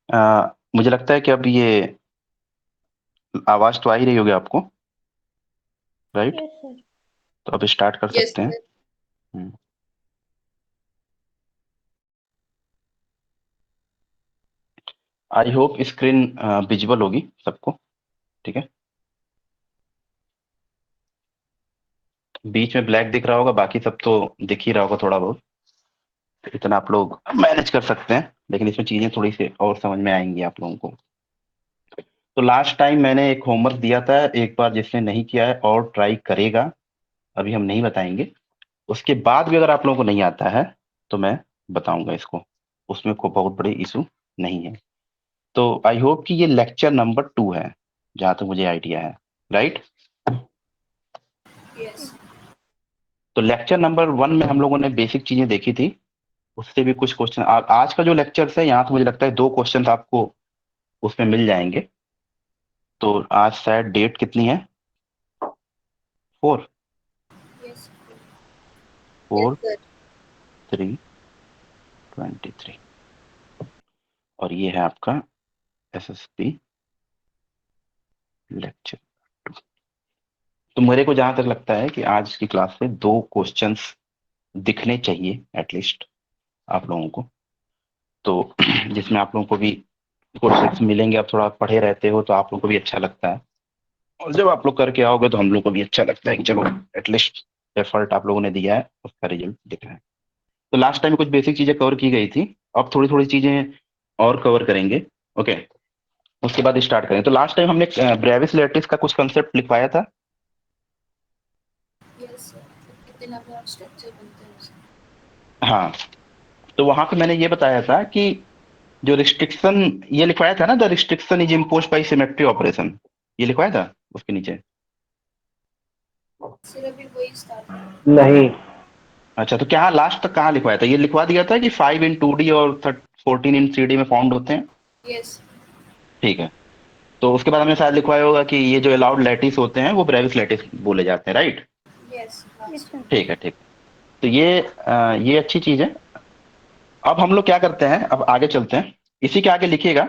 मुझे लगता है कि अब ये आवाज तो आ ही रही होगी आपको, राइट? Yes sir. तो अब स्टार्ट कर यस सकते हैं। Sir. I hope screen visible होगी सबको, ठीक है। बीच में ब्लैक दिख रहा होगा, बाकी सब तो दिख ही रहा होगा थोड़ा बहुत। तो इतना आप लोग मैनेज कर सकते हैं, लेकिन इसमें चीजें थोड़ी सी और समझ में आएंगी आप लोगों को। तो लास्ट टाइम मैंने एक होमवर्क दिया था, एक बार जिसने नहीं किया है और ट्राई करेगा, अभी हम नहीं बताएंगे। उसके बाद भी अगर आप लोगों को नहीं आता है तो मैं बताऊंगा इसको, उसमें कोई बहुत बड़ी इशू नहीं है। तो आई होप कि ये लेक्चर नंबर 2 है, जहां तक मुझे आइडिया है, राइट? यस। तो लेक्चर नंबर 1 में हम लोगों ने बेसिक चीजें देखी थी, उससे भी कुछ क्वेश्चन आज का जो लेक्चर है, यहाँ तो मुझे लगता है 2 क्वेश्चन आपको उसमें मिल जाएंगे। तो आज शायद डेट कितनी है? 4, यस। Yes 4, sir. 3, 23। और ये है आपका एसएसपी लेक्चर। तो मेरे को जहां तक लगता है कि आज की क्लास से 2 क्वेश्चंस दिखने चाहिए एटलीस्ट आप लोगों को। तो जिसमें आप लोगों को भी क्वेश्चंस मिलेंगे, आप थोड़ा पढ़े रहते हो तो आप लोगों को भी अच्छा लगता है, और जब आप लोग करके आओगे तो हम लोग को भी अच्छा लगता है कि चलो एटलीस्ट एफर्ट आप लोगों ने दिया है, उसका रिजल्ट दिख रहा है। तो लास्ट टाइम कुछ बेसिक चीजें कवर की गई थी, अब थोड़ी थोड़ी चीजें और कवर करेंगे, ओके। उसके बाद स्टार्ट करें। तो लास्ट टाइम हमने ब्रेविस लेटिस का कुछ कंसेप्ट लिखवाया था। Yes sir. कितने नंबर ऑफ स्ट्रक्चर बनते हैं उसमें? हाँ, तो वहां पे मैंने ये बताया था कि जो रिस्ट्रिक्शन, ये लिखवाया था ना, the restriction is imposed by symmetry operation, ये लिखवाया था उसके नीचे। सर अभी वही स्टार्ट कर। नहीं। अच्छा, तो क्या लास्ट तक कहाँ लिखवाया था? ये लिखवा दिया था कि 5 इन 2D और 14 इन 3D में फाउंड होते हैं। यस। ठीक है। तो उसके बाद हमने शायद लिखवाया होगा कि ये जो अलाउड लैटिस होते हैं वो ब्रेविस लैटिस बोले जाते हैं, right? Yes yes last. Sir. ठीक है, ठीक। तो ये अच्छी चीज है। अब हम लोग क्या करते हैं, अब आगे चलते हैं, इसी के आगे लिखिएगा।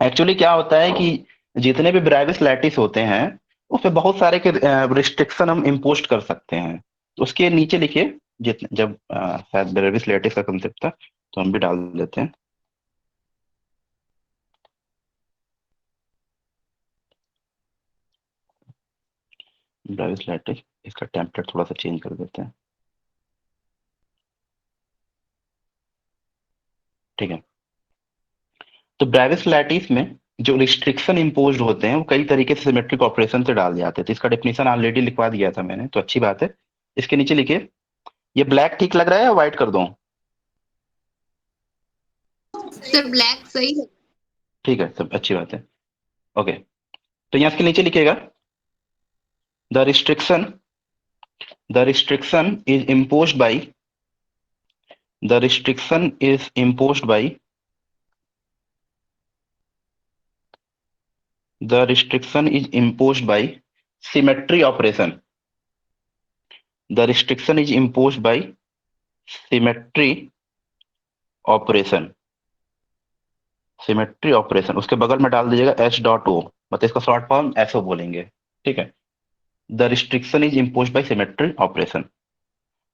एक्चुअली क्या होता है कि जितने भी ब्रेविस लैटिस होते हैं उसमें बहुत सारे के रिस्ट्रिक्शन हम इम्पोज कर सकते हैं। तो उसके नीचे लिखिए, जितने जब शायद ब्रेविस लैटिस का कंसेप्ट था तो हम भी डाल देते हैं। ब्रेविस लैटिस, इसका टेम्पलेट थोड़ा सा चेंज कर देते हैं, ठीक है। तो ब्रेविस लैटिस में जो रिस्ट्रिक्शन इम्पोज्ड होते हैं वो कई तरीके से सिमेट्रिक ऑपरेशन से डाल जाते हैं। तो इसका डेफिनेशन ऑलरेडी लिखवा दिया था मैंने, तो अच्छी बात है। इसके नीचे लिखिए, ये ब्लैक ठीक लग रहा है या व्हाइट कर दूं? सर ब्लैक सही है। ठीक है, सब अच्छी बात है, ओके। तो यहाँ इसके नीचे लिखिएगा, the restriction, the restriction is imposed by, the restriction is imposed by, the restriction is imposed by symmetry operation, the restriction is imposed by symmetry operation, symmetry operation. उसके बगल में डाल दीजिएगा एच डॉट ओ, मतलब इसका short form SO बोलेंगे, ठीक है। The restriction is imposed by symmetry operation.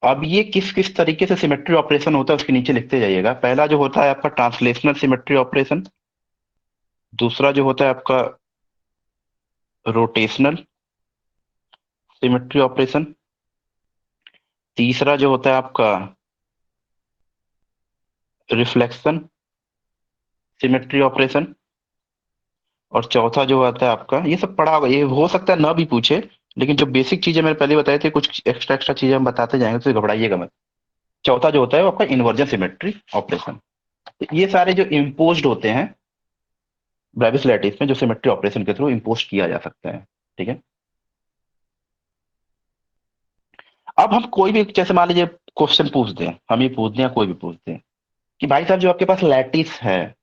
अब ये किस किस तरीके से सिमेट्री ऑपरेशन होता है उसके नीचे लिखते जाइएगा। पहला जो होता है आपका ट्रांसलेशनल सिमेट्री ऑपरेशन, दूसरा जो होता है आपका रोटेशनल सिमेट्री ऑपरेशन, तीसरा जो होता है आपका रिफ्लेक्शन सिमेट्री ऑपरेशन, और चौथा जो होता है आपका, ये सब पढ़ा होगा, ये हो सकता है ना भी पूछे, लेकिन जो बेसिक चीजें मैंने पहले बताई थी, कुछ एक्स्ट्रा एक्स्ट्रा चीजें हम बताते जाएंगे तो घबराइएगा मत। चौथा जो होता है वो आपका इन्वर्जन सिमेट्री ऑपरेशन। तो ये सारे जो इम्पोज्ड होते हैं ब्रेविस लैटिस में, जो सिमेट्री ऑपरेशन के थ्रू इम्पोज किया जा सकता है, ठीक है। अब हम कोई भी, जैसे मान लीजिए क्वेश्चन पूछ दें, हम ही पूछ दें या कोई भी पूछ दें कि भाई साहब जो आपके पास लैटिस है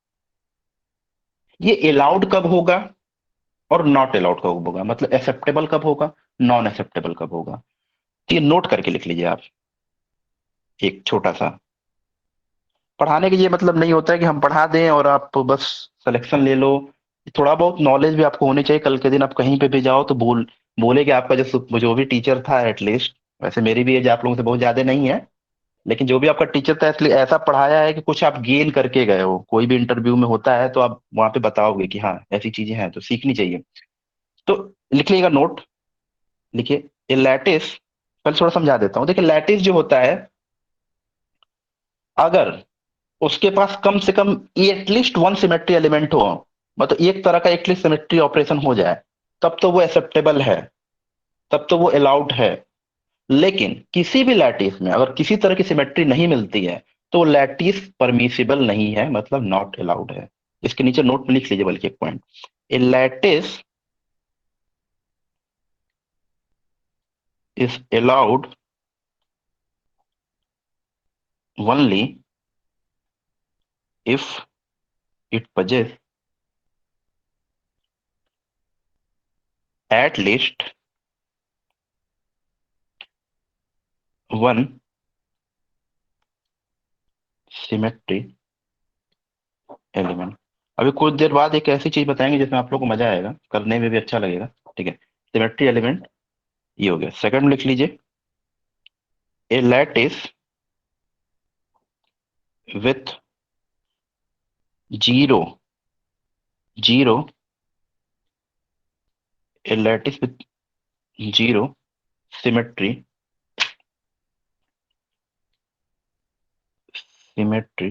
ये अलाउड कब होगा और नॉट अलाउड कब होगा, मतलब एक्सेप्टेबल कब होगा, नॉन एक्सेप्टेबल कब होगा। तो ये नोट करके लिख लीजिए आप, एक छोटा सा। पढ़ाने के ये मतलब नहीं होता है कि हम पढ़ा दें और आप बस सिलेक्शन ले लो। थोड़ा बहुत नॉलेज भी आपको होनी चाहिए, कल के दिन आप कहीं पे भी जाओ तो बोले कि आपका जो भी टीचर था एटलीस्ट, वैसे मेरी भी एज आप लोगों से बहुत ज्यादा नहीं है, लेकिन जो भी आपका टीचर था इसलिए ऐसा पढ़ाया है कि कुछ आप गेन करके गए हो। कोई भी इंटरव्यू में होता है तो आप वहां पे बताओगे कि हाँ ऐसी चीजें हैं, तो सीखनी चाहिए। तो लिख लीजिएगा नोट, लिखिए। ये लैटिस, पहले थोड़ा समझा देता हूँ। देखिए लैटिस जो होता है, अगर उसके पास कम से कम एटलीस्ट वन सिमेट्री एलिमेंट हो, मतलब एक तरह का एटलीस्ट सिमेट्री ऑपरेशन हो जाए, तब तो वो एक्सेप्टेबल है, तब तो वो अलाउड है। लेकिन किसी भी लैटिस में अगर किसी तरह की सिमेट्री नहीं मिलती है तो लैटिस परमिसिबल नहीं है, मतलब नॉट अलाउड है। इसके नीचे नोट में लिख लीजिए बल्कि एक point, A lattice is allowed only if it possess at least one symmetry element. अभी कुछ देर बाद एक ऐसी चीज बताएंगे जिसमें आप लोग को मजा आएगा, करने में भी अच्छा लगेगा। ठीक है, सिमेट्री एलिमेंट ये हो गया। सेकंड लिख लीजिए, a lattice with zero zero a lattice with zero symmetry symmetry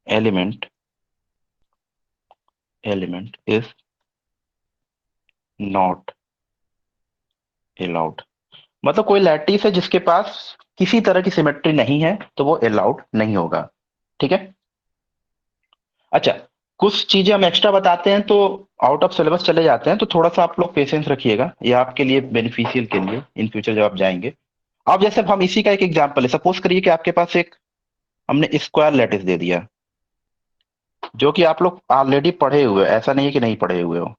element is not allowed. मतलब कोई लैटिस है जिसके पास किसी तरह की सिमेट्री नहीं है तो वो अलाउड नहीं होगा। ठीक है। अच्छा, कुछ चीजें हम एक्स्ट्रा बताते हैं तो आउट ऑफ सिलेबस चले जाते हैं, तो थोड़ा सा आप लोग पेशेंस रखिएगा, ये आपके लिए बेनिफिशियल के लिए इन फ्यूचर जब आप जाएंगे। अब जैसे हम इसी का एक एग्जांपल है, सपोज करिए कि आपके पास एक हमने स्क्वायर लैटिस दे दिया, जो कि आप लोग ऑलरेडी पढ़े हुए हो, ऐसा नहीं है कि नहीं पढ़े हुए हो।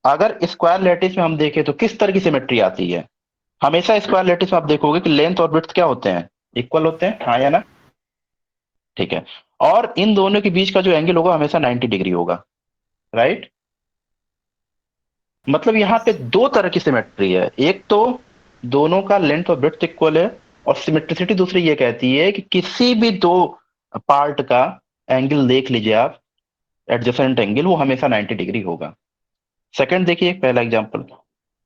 अगर स्क्वायर लैटिस में हम देखें तो किस तरह की सिमेट्री आती है? हमेशा स्क्वायर लैटिस में आप देखोगे कि लेंथ और विड्थ क्या होते हैं, इक्वल होते हैं, हाँ या ना? ठीक है। और इन दोनों के बीच का जो एंगल होगा हमेशा 90 डिग्री होगा, राइट? मतलब यहाँ पे दो तरह की सिमेट्री है, एक तो दोनों का लेंथ और ब्रेड्थ इक्वल है, और सिमेट्रिसिटी दूसरी ये कहती है कि किसी भी दो पार्ट का एंगल देख लीजिए आप, एडजेसेंट एंगल वो हमेशा 90 डिग्री होगा। सेकंड देखिए, पहला एग्जांपल।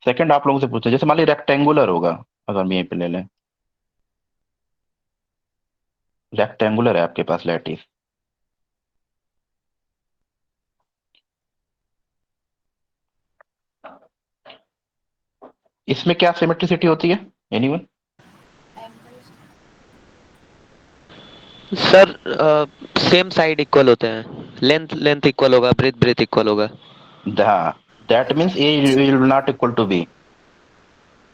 सेकंड आप लोगों से पूछते हैं, जैसे मान लीजिए रेक्टेंगुलर होगा, अगर हम यहीं पे ले लें, रेक्टेंगुलर है आपके पास लैटिस, इसमें क्या सिमेट्रिसिटी होती है, anyone? Sir same side equal होते हैं, लेंथ लेंथ इक्वल होगा, ब्रेथ ब्रेथ इक्वल होगा। That means a will not equal to b,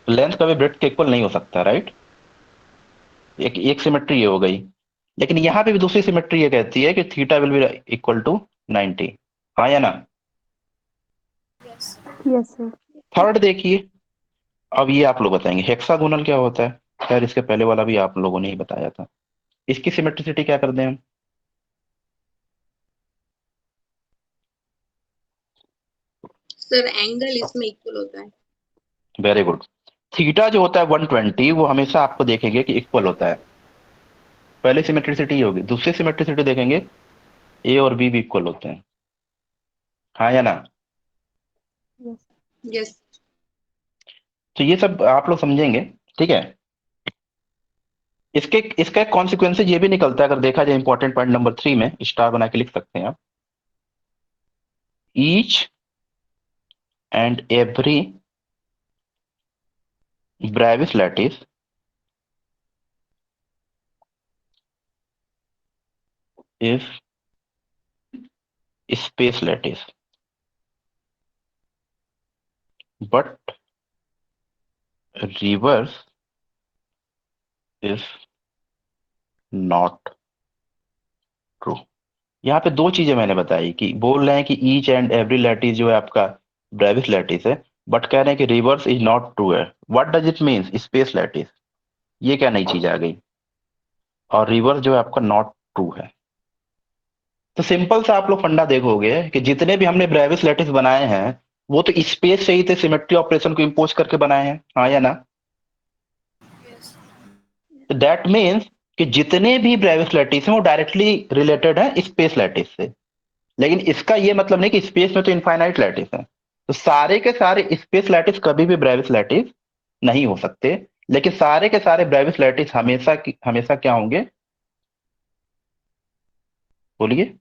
length कभी ब्रेड्थ के इक्वल नहीं हो सकता, राइट? एक एक सिमेट्री ये हो गई। लेकिन यहाँ पे भी दूसरी सिमेट्री ये कहती है कि theta will B equal to 90, हाँ या ना? यस। Yes sir. थर्ड देखिए, अब ये आप लोग बताएंगे हेक्सागोनल क्या होता है। खैर इसके पहले वाला भी आप लोगों ने ही बताया था। इसकी सिमेट्रिसिटी क्या कर दें हम? सर एंगल इसमें इक्वल होता है। Very good. थीटा जो होता है 120, वो हमेशा आपको देखेंगे कि इक्वल होता है। पहली सिमेट्रिसिटी होगी, दूसरी सिमेट्रिसिटी देखेंगे ए और बी भी इक्वल होते हैं, हाँ या ना? यस। यस। तो ये सब आप लोग समझेंगे। ठीक है। इसके इसका एक कॉन्सिक्वेंस ये भी निकलता है, अगर देखा जाए इंपॉर्टेंट पॉइंट नंबर 3 में स्टार बना के लिख सकते हैं आप, each and every Brevis lattice is space lattice, but reverse is not true. यहाँ पे दो चीजें मैंने बताई, कि बोल रहे हैं कि ईच एंड एवरी लैटिस जो है आपका ब्रेविस लैटिस है, बट कह रहे हैं कि रिवर्स इज नॉट ट्रू है। What does it means space lattice? ये क्या नई चीज आ गई? और रिवर्स जो है आपका नॉट ट्रू है। तो सिंपल सा आप लोग फंडा देखोगे कि जितने भी हमने ब्रेविस लैटिस बनाए हैं वो तो स्पेस से ही थे, सिमेट्री ऑपरेशन को इम्पोज करके बनाए हैं, हाँ या ना? तो दैट मीन्स कि जितने भी ब्रेविस लैटिस हैं वो डायरेक्टली रिलेटेड है स्पेस लैटिस से। लेकिन इसका ये मतलब नहीं कि स्पेस में तो इनफाइनाइट लैटिस है, तो सारे के सारे स्पेस लैटिस कभी भी ब्रेविस लैटिस नहीं हो सकते। लेकिन सारे के सारे ब्रेविस लैटिस हमेशा क्या होंगे, बोलिए?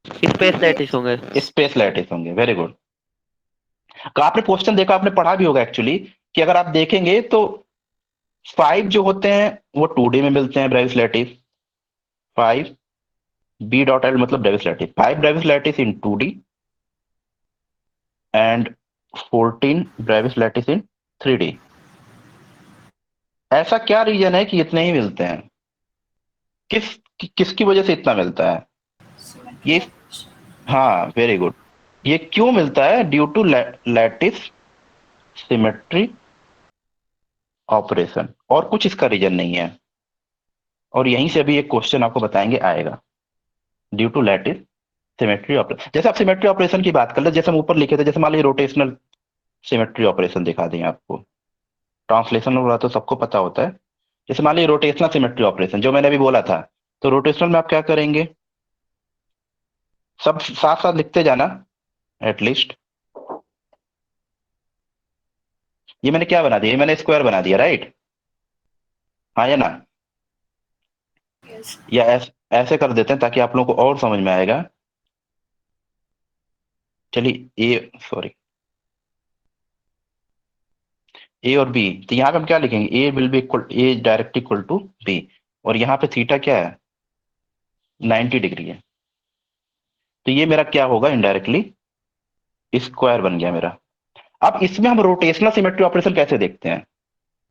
स्पेस लैटिस होंगे। स्पेस लैटिस होंगे। Very good. आपने क्वेश्चन देखा, आपने पढ़ा भी होगा एक्चुअली, कि अगर आप देखेंगे तो 5 जो होते हैं वो 2D में मिलते हैं Bravais lattice. 5 B dot L मतलब Bravais lattice, 5 Bravais lattice in 2D and 14 Bravais lattice in 3D। ऐसा क्या रीजन है कि इतने ही मिलते हैं? किसकी वजह से इतना मिलता है ये? हाँ, वेरी गुड। ये क्यों मिलता है? Due to lattice symmetry operation, और कुछ इसका रीजन नहीं है। और यहीं से अभी एक क्वेश्चन आपको बताएंगे आएगा, due to lattice symmetry operation. जैसे आप सिमेट्री ऑपरेशन की बात कर ले, जैसे हम ऊपर लिखे थे, जैसे मान लीजिए रोटेशनल सिमेट्री ऑपरेशन दिखा दें आपको, ट्रांसलेशन वाला तो सबको पता होता है। जैसे मान लीजिए रोटेशनल सिमेट्री ऑपरेशन जो मैंने अभी बोला था, तो रोटेशनल में आप क्या करेंगे, सब साथ साथ लिखते जाना एटलीस्ट। ये मैंने क्या बना दिया, ये मैंने स्क्वायर बना दिया, राइट? हाँ या ना? या ऐसे कर देते हैं ताकि आप लोगों को और समझ में आएगा। चलिए ए, सॉरी, ए और बी, तो यहाँ पे हम क्या लिखेंगे, A will B equal, A direct equal to B, और यहाँ पे थीटा क्या है, 90 डिग्री है। तो ये मेरा क्या होगा, इनडायरेक्टली स्क्वायर बन गया मेरा। अब इसमें हम रोटेशनल सिमेट्री ऑपरेशन कैसे देखते हैं,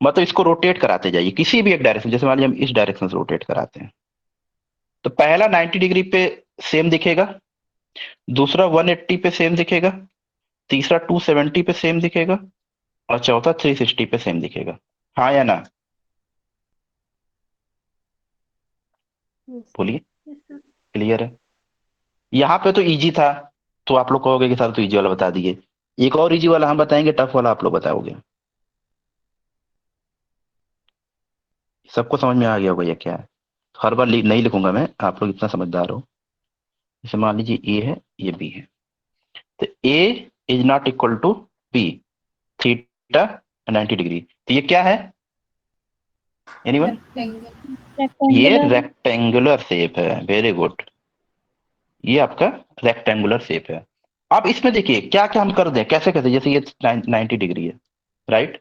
मतलब इसको रोटेट कराते जाइए किसी भी एक डायरेक्शन, जैसे मान लीजिए हम इस डायरेक्शन से रोटेट कराते हैं, तो पहला 90 डिग्री पे सेम दिखेगा, दूसरा 180 पे सेम दिखेगा, तीसरा 270 पे सेम दिखेगा, और चौथा 360 पे सेम दिखेगा, हाँ या ना? Yes. बोलिए। Yes, sir. क्लियर है? यहाँ पे तो इजी था, तो आप लोग कहोगे कि सर तो इजी वाला बता दिए, एक और इजी वाला हम बताएंगे, टफ वाला आप लोग बताओगे। सबको समझ में आ गया होगा ये क्या है? हर बार नहीं लिखूंगा मैं, आप लोग इतना समझदार हो। जैसे मान लीजिए ए है, ये बी है, तो A is not equal to B, theta 90 degree, तो ये क्या है, एनीवन? ये Rectangular. रेक्टेंगुलर शेप है, वेरी गुड। ये आपका रेक्टेंगुलर शेप है। अब इसमें देखिए क्या क्या हम कर दें, कैसे कैसे, जैसे ये 90 डिग्री है, राइट?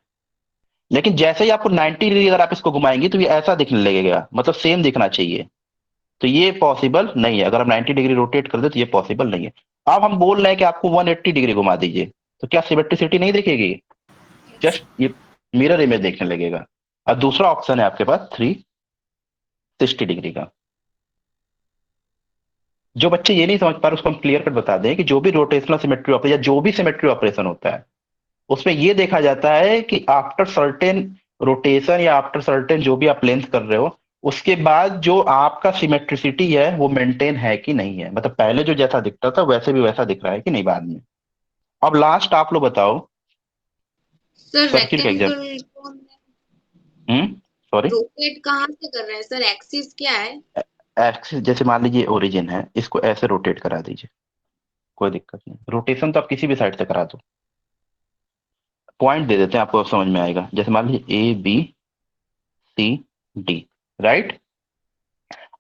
लेकिन जैसे ही आपको 90 डिग्री अगर आप इसको घुमाएंगे तो ये ऐसा दिखने लगेगा, मतलब सेम दिखना चाहिए, तो ये पॉसिबल नहीं है। अगर आप 90 डिग्री रोटेट कर दे तो ये पॉसिबल नहीं है। अब हम बोल रहे हैं कि आपको 180 डिग्री घुमा दीजिए, तो क्या सिमेट्रिसिटी नहीं दिखेगी? जस्ट ये मिरर इमेज देखने लगेगा। और दूसरा ऑप्शन है आपके पास 360 डिग्री का। जो बच्चे ये नहीं समझ पा रहे उसको हम क्लियर कट बता दें कि जो भी रोटेशनल सिमेट्री ऑपरेशन या जो भी सिमेट्री ऑपरेशन होता है, उसमें ये देखा जाता है कि आफ्टर सर्टेन रोटेशन या आफ्टर सर्टेन जो भी आप लेंथ कर रहे हो, उसके बाद जो आपका सिमेट्रिसिटी है वो मेंटेन है कि नहीं है, मतलब पहले जो जैसा दिखता था वैसे भी वैसा दिख रहा है कि नहीं बाद में। अब लास्ट आप लोग बताओ, सर सर्किल का एग्जाम। रेक्टेंगल को सॉरी, रोटेट कहाँ से कर रहे हैं सर? एक्सिस क्या है? एक्सिस, जैसे मान लीजिए ओरिजिन है, इसको ऐसे रोटेट करा दीजिए, कोई दिक्कत नहीं, रोटेशन तो आप किसी भी साइड से करा दो। पॉइंट दे देते हैं आपको, अब समझ में आएगा। जैसे मान लीजिए A B C D, right?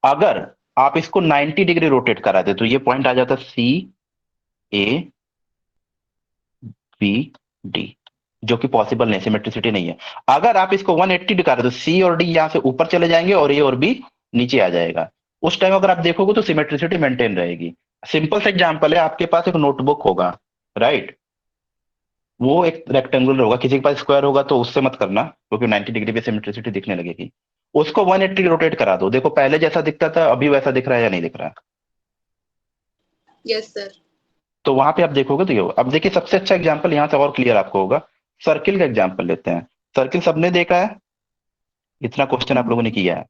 अगर आप इसको 90 डिग्री रोटेट करा दे तो ये पॉइंट आ जाता सी ए बी डी, जो कि पॉसिबल नहीं, सिमेट्रिसिटी नहीं है। अगर आप इसको 180 करा दो, सी और डी यहां से ऊपर चले जाएंगे और ए और बी नीचे आ जाएगा। उस टाइम अगर आप देखोगे तो सिमेट्रिसिटी मेंटेन रहेगी। सिंपल सा एग्जांपल है, आपके पास एक नोटबुक होगा, राइट? वो एक रेक्टेंगुलर होगा, किसी के पास स्क्वायर होगा तो उससे मत करना, क्योंकि 90 डिग्री पे सिमेट्रिसिटी दिखने लगेगी। उसको 180 रोटेट करा दो, देखो पहले जैसा दिखता था अभी वैसा दिख रहा है या नहीं दिख रहा? Yes sir. तो वहां पे आप देखोगे तो ये होगा। अब देखिए सबसे अच्छा एग्जांपल यहाँ से और क्लियर आपको होगा, सर्किल का एग्जांपल लेते हैं। सर्किल सबने देखा है, इतना क्वेश्चन आप लोगों ने किया है,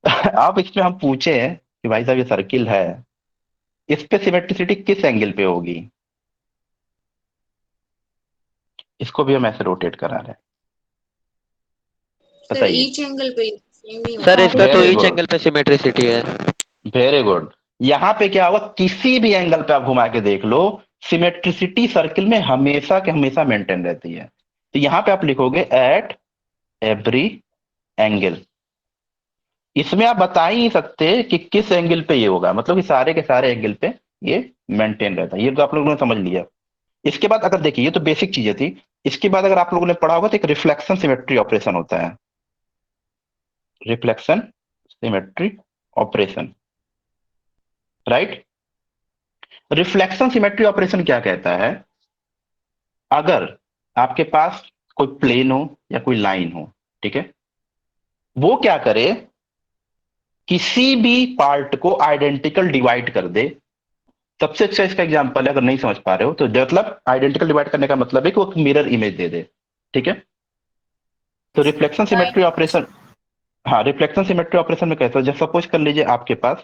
अब इसमें हम पूछे हैं कि भाई साहब ये सर्किल है, इस पे सिमेट्रिसिटी किस एंगल पे होगी, इसको भी हम ऐसे रोटेट करा रहे हैं। सर बताइए। ईच एंगल पे सेम ही सर होगा। इस पे तो वेरी ईच गुड, एंगल पे सिमेट्रिसिटी है। Very good. यहाँ पे क्या होगा, किसी भी एंगल पे आप घुमा के देख लो, सिमेट्रिसिटी सर्किल में हमेशा के हमेशा मेंटेन रहती है। तो यहाँ पे आप लिखोगे एट एवरी एंगल। इसमें आप बता ही नहीं सकते कि किस एंगल पे ये होगा, मतलब कि सारे के सारे एंगल पे ये मेंटेन रहता है। ये तो आप लोगों ने समझ लिया। इसके बाद अगर देखिए, ये तो बेसिक चीजें थी। इसके बाद अगर आप लोगों ने पढ़ा होगा तो एक रिफ्लेक्शन सिमेट्री ऑपरेशन होता है। Reflection symmetry operation, right. Reflection symmetry operation क्या कहता है, अगर आपके पास कोई प्लेन हो या कोई लाइन हो, ठीक है, वो क्या करे, किसी भी पार्ट को आइडेंटिकल डिवाइड कर दे। सबसे अच्छा इसका एग्जांपल है, अगर नहीं समझ पा रहे हो तो, मतलब आइडेंटिकल डिवाइड करने का मतलब है कि वो मिरर इमेज दे दे, ठीक है। तो रिफ्लेक्शन सिमेट्री ऑपरेशन, हाँ, रिफ्लेक्शन सिमेट्री ऑपरेशन में कहता है, जब सपोज कर लीजिए आपके पास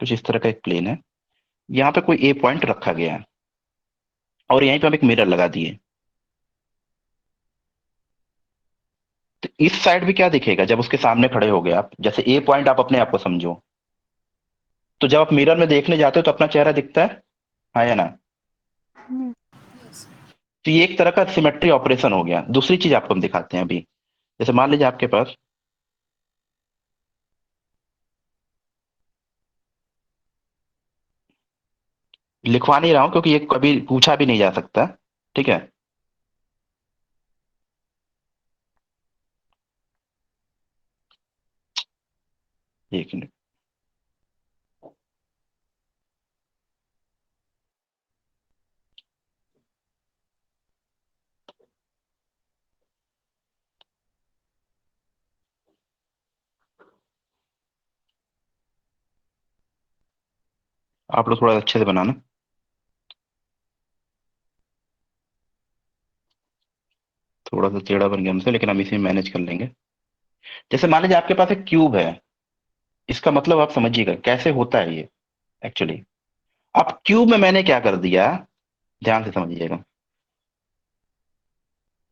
कुछ इस तरह का एक प्लेन है, यहाँ पे कोई ए पॉइंट रखा गया है और यहीं पे हम एक मिरर लगा दिए। तो इस साइड भी क्या दिखेगा, जब उसके सामने खड़े हो गए आप, जैसे ए पॉइंट आप अपने आप को समझो, तो जब आप मिरर में देखने जाते हो तो अपना चेहरा दिखता है, हाँ या ना। हम्म, तो ये एक तरह का सिमेट्री ऑपरेशन हो गया। दूसरी चीज आपको हम दिखाते हैं अभी। जैसे मान लीजिए आपके पास, लिखवा नहीं रहा हूं क्योंकि ये कभी पूछा भी नहीं जा सकता, ठीक है। एक मिनट। आप लोग थोड़ा अच्छे से बनाना, थोड़ा सा टेढ़ा बन गया हमसे, लेकिन हम इसे मैनेज कर लेंगे। जैसे मान लीजिए आपके पास एक क्यूब है, इसका मतलब आप समझिएगा कैसे होता है ये एक्चुअली। अब क्यूब में मैंने क्या कर दिया, ध्यान से समझिएगा।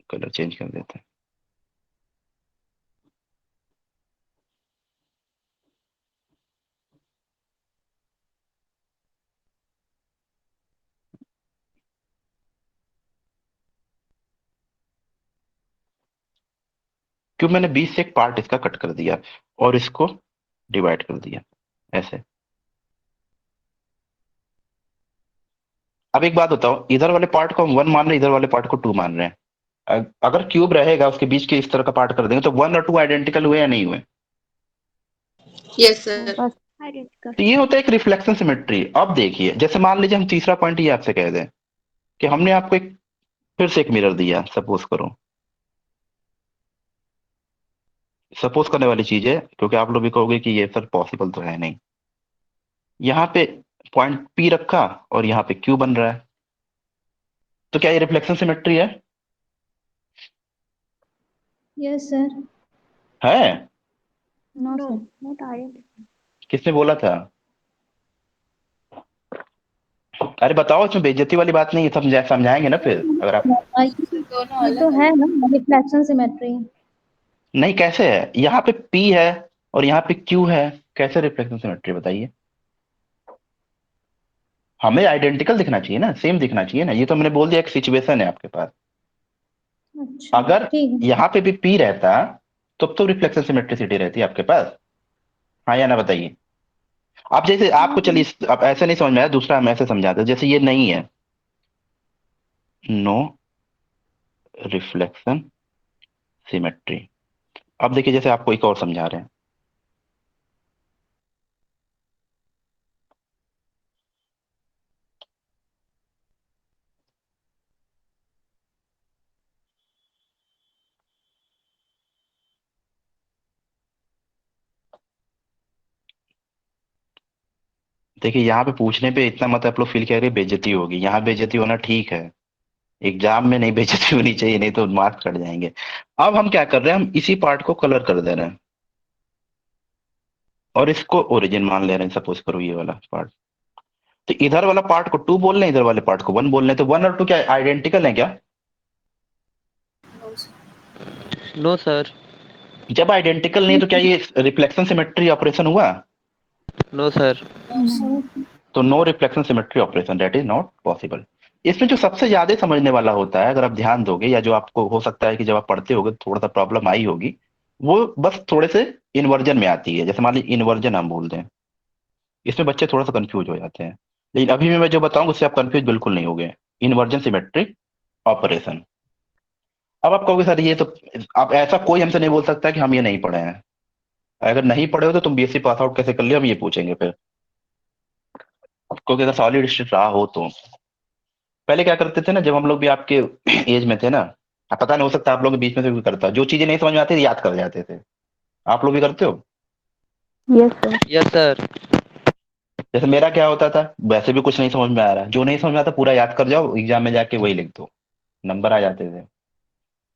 कलर चेंज कर देते हैं। क्यों, मैंने बीच से एक पार्ट इसका कट कर दिया और इसको डिवाइड कर दिया ऐसे। अब एक बात बताओ, इधर वाले पार्ट को हम वन मान रहे हैं, इधर वाले पार्ट को टू मान रहे हैं। अगर क्यूब रहेगा उसके बीच के इस तरह का पार्ट कर देंगे तो वन और टू आइडेंटिकल हुए या नहीं हुए। Yes sir. बस आइडेंटिकल। तो ये होता है एक रिफ्लेक्शन सिमेट्री। अब देखिए, जैसे मान लीजिए हम तीसरा पॉइंट ये आपसे कह दें कि हमने आपको एक फिर से एक मिरर दिया, सपोज करो, सपोज करने वाली चीज है क्योंकि आप लोग भी कहोगे कि ये सर पॉसिबल तो है नहीं। यहाँ पे पॉइंट पी रखा और यहाँ पे क्यू बन रहा है, तो क्या ये रिफ्लेक्शन सिमेट्री है? Yes sir. है। No sir, not identical. किसने बोला था? अरे बताओ, इसमें बेइज्जती वाली बात नहीं है, समझाएंगे ना फिर अगर आप। सर दोनों ये तो अलग है अलग। ना रिफ्लेक्शन सिमेट्री। नहीं, कैसे है, यहाँ पे पी है और यहाँ पे क्यू है, कैसे रिफ्लेक्शन सिमेट्री बताइए। हमें आइडेंटिकल दिखना चाहिए ना, सेम दिखना चाहिए ना। ये तो मैंने बोल दिया, एक सिचुएशन है आपके पास। अच्छा अगर ठीक है। यहाँ पे भी पी रहता तब तो रिफ्लेक्शन सिमेट्रिसिटी रहती है आपके पास, हाँ या ना बताइए। आप जैसे आपको, हाँ, चलिए आप ऐसे नहीं समझ में आया, दूसरा हम ऐसे समझाते हैं। जैसे ये नहीं है, नो रिफ्लेक्शन सिमेट्री। अब देखिए, जैसे आपको एक और समझा रहे हैं। देखिए यहाँ पे पूछने पे इतना मत आप लोग फील करिए बेइज्जती होगी, यहाँ बेइज्जती होना ठीक है। एग्जाम में नहीं बेइज्जती होनी चाहिए, नहीं तो मार्क्स कट जाएंगे। अब हम क्या कर रहे हैं, हम इसी पार्ट को कलर कर दे रहे हैं और इसको ओरिजिन मान ले रहे हैं, सपोज करो ये वाला पार्ट। तो इधर वाला पार्ट को 2 बोल रहे हैं, इधर वाले पार्ट को 1 बोल रहे हैं, तो 1 और 2 क्या आइडेंटिकल है क्या? No sir. जब आइडेंटिकल नहीं है तो क्या ये रिफ्लेक्शन सिमेट्री ऑपरेशन हुआ? No sir. No. तो no reflection symmetry operation, that is not possible. इसमें जो सबसे ज्यादा समझने वाला होता है, अगर आप ध्यान दोगे, या जो आपको हो सकता है कि जब आप पढ़ते होगे तो थोड़ा सा प्रॉब्लम आई होगी, वो बस थोड़े से इन्वर्जन में आती है। जैसे मान लीजिए इन्वर्जन हम बोल दें, इसमें बच्चे थोड़ा सा कंफ्यूज हो जाते हैं, लेकिन अभी मैं जो बताऊंगा उससे आप कंफ्यूज बिल्कुल नहीं होगे। Inversion symmetric operation. अब आप कहोगे सर ये तो, आप ऐसा कोई हमसे नहीं बोल सकता कि हम ये नहीं पढ़े हैं। अगर नहीं पढ़े हो तो तुम बीएससी पास आउट कैसे कर लियो, हम ये पूछेंगे फिर, क्योंकि अगर सॉलिड स्टेट रहा हो तो। पहले क्या करते थे ना, जब हम लोग भी आपके एज में थे ना, अब पता नहीं हो सकता आप लोग के बीच में से कोई करता, जो चीजें नहीं समझ में आती थी याद कर जाते थे। आप लोग भी करते हो? Yes, sir. Yes sir. जैसे मेरा क्या होता था, वैसे भी कुछ नहीं समझ में आ रहा है, जो नहीं समझ में आता पूरा याद कर जाओ, एग्जाम में जाके वही लिख दो, नंबर आ जाते थे।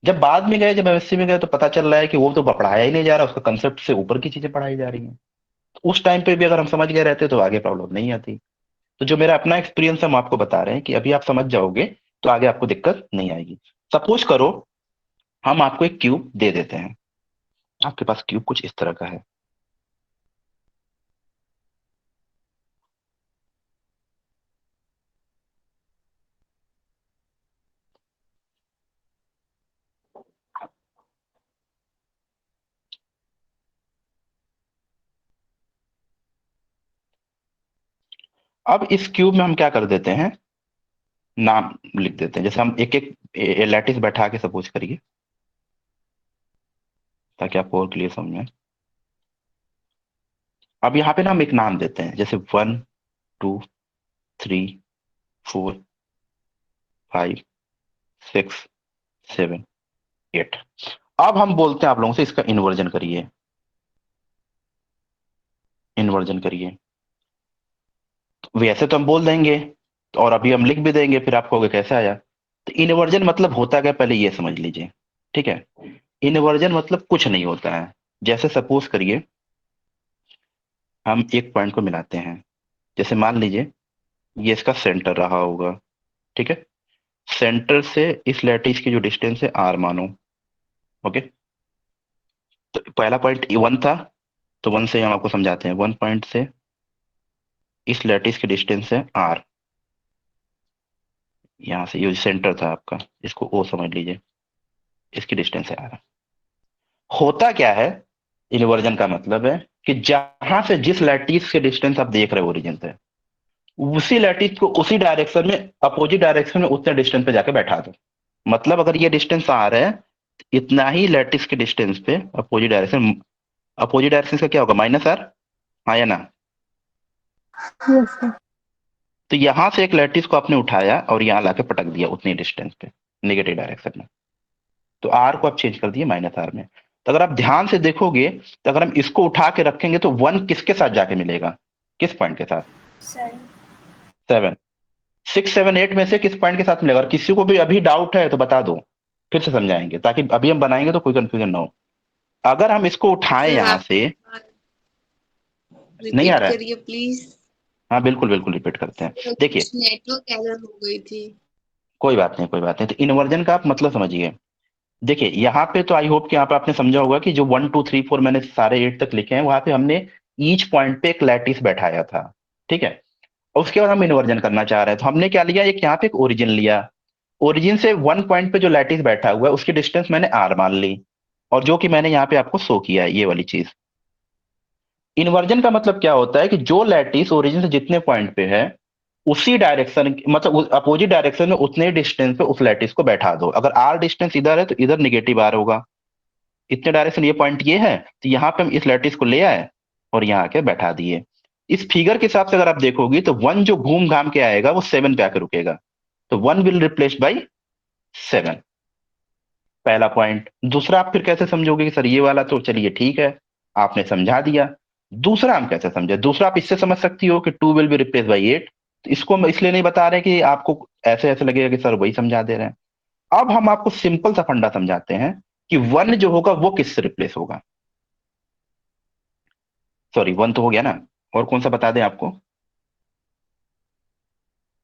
जब बाद में गए, जब एमएससी में गए, तो पता चल रहा है कि वो तो पढ़ाया ही नहीं जा रहा, उसका कंसेप्ट से ऊपर की चीजें पढ़ाई जा रही हैं। उस टाइम पे भी अगर हम समझ गए रहते तो आगे प्रॉब्लम नहीं आती। तो जो मेरा अपना एक्सपीरियंस हम आपको बता रहे हैं कि अभी आप समझ जाओगे तो आगे आपको दिक्कत नहीं आएगी। सपोज करो हम आपको एक क्यूब दे देते हैं, आपके पास क्यूब कुछ इस तरह का है। अब इस क्यूब में हम क्या कर देते हैं, नाम लिख देते हैं। जैसे हम एक एक लैटिस बैठा के सपोज करिए, ताकि आपको और क्लियर समझ में आए। अब यहाँ पे ना हम एक नाम देते हैं, जैसे 1 2 3 4 5 6 7 8। अब हम बोलते हैं आप लोगों से इसका इन्वर्जन करिए, इन्वर्जन करिए। वैसे तो हम बोल देंगे, और अभी हम लिख भी देंगे, फिर आप कहोगे कैसे आया। तो इन्वर्जन मतलब होता क्या, पहले ये समझ लीजिए, ठीक है? इन्वर्जन मतलब कुछ नहीं होता है। जैसे सपोज करिए हम एक पॉइंट को मिलाते हैं, जैसे मान लीजिए ये इसका सेंटर रहा होगा, ठीक है? सेंटर से इस लैटिस की जो डिस्टेंस है आर मानो, ओके? तो पहला पॉइंट 1 था, तो 1 से हम आपको समझाते हैं, 1 पॉइंट से इस लैटिस की डिस्टेंस है आर। यहाँ से ये सेंटर था आपका, इसको ओ समझ लीजिए, इसकी डिस्टेंस है आर। होता क्या है, इन्वर्जन का मतलब है कि जहां से जिस लैटिस के डिस्टेंस आप देख रहे हो ओरिजिन से, उसी लैटिस को उसी डायरेक्शन में, अपोजिट डायरेक्शन में उतने डिस्टेंस पे जाके बैठा दो। मतलब अगर ये डिस्टेंस आर है, इतना ही लैटिस के डिस्टेंस पे अपोजिट डायरेक्शन, अपोजिट डायरेक्शन का क्या होगा, माइनस आर। हाँ या ना? Yes, sir. तो यहां से एक लैटिस को आपने उठाया और यहाँ लाके पटक दिया उतनी डिस्टेंस पे, नेगेटिव डायरेक्शन में। तो आर को आप चेंज कर दिए माइनस आर में। तो अगर आप ध्यान से देखोगे, तो अगर हम इसको उठा के रखेंगे तो 1 किसके साथ जाके मिलेगा, किस पॉइंट के साथ? 7। 6 7 8 में से किस पॉइंट के साथ मिलेगा? और किसी को भी अभी डाउट है तो बता दो, फिर से समझाएंगे, ताकि अभी हम बनाएंगे तो कोई कंफ्यूजन ना हो। अगर हम इसको उठाएं सर यहां आप से, नहीं आ रिपीट रहा है? करिए प्लीज। हाँ बिल्कुल बिल्कुल रिपीट करते हैं। देखिए, कुछ नेटवर्क एरर हो गई थी। कोई बात नहीं, कोई बात नहीं। तो इन्वर्जन का आप मतलब समझिए। देखिए यहाँ पे तो आई होप कि यहाँ पे आपने समझा होगा कि जो 1 2 3 4 मैंने सारे 8 तक लिखे हैं, वहां पे हमने ईच पॉइंट पे एक लैटिस बैठाया था, ठीक है? और उसके बाद हम इन्वर्जन करना चाह रहे हैं, तो हमने क्या लिया, एक यहाँ पे एक ओरिजिन लिया। ओरिजिन से 1 पॉइंट पे जो लैटिस बैठा हुआ है उसकी डिस्टेंस मैंने आर मान ली, और जो कि मैंने यहाँ पे आपको शो किया है, ये वाली चीज। इन्वर्जन का मतलब क्या होता है कि जो लैटिस ओरिजिन से जितने पॉइंट पे है, उसी डायरेक्शन, मतलब अपोजिट डायरेक्शन में उतने डिस्टेंस पे उस लैटिस को बैठा दो। अगर आर डिस्टेंस इधर है तो इधर निगेटिव आर होगा। इतने डायरेक्शन, ये पॉइंट ये है, तो यहाँ पे हम इस लैटिस को ले आए और यहाँ आके बैठा दिए। इस फिगर के हिसाब से अगर आप देखोगे तो 1 जो घूम घाम के आएगा वो 7 पे आके रुकेगा। तो 1 विल रिप्लेस बाई 7, पहला पॉइंट। दूसरा आप फिर कैसे समझोगे कि सर ये वाला तो चलिए ठीक है, आपने समझा दिया। दूसरा हम कैसे समझे? दूसरा आप इससे समझ सकती हो कि 2 विल बी रिप्लेस बाई 8, तो इसको हम इसलिए नहीं बता रहे कि आपको ऐसे ऐसे लगेगा कि सर वही समझा दे रहे हैं। अब हम आपको सिंपल सा फंडा समझाते हैं कि वन जो होगा वो किससे रिप्लेस होगा। सॉरी, वन तो हो गया ना, और कौन सा बता दें आपको?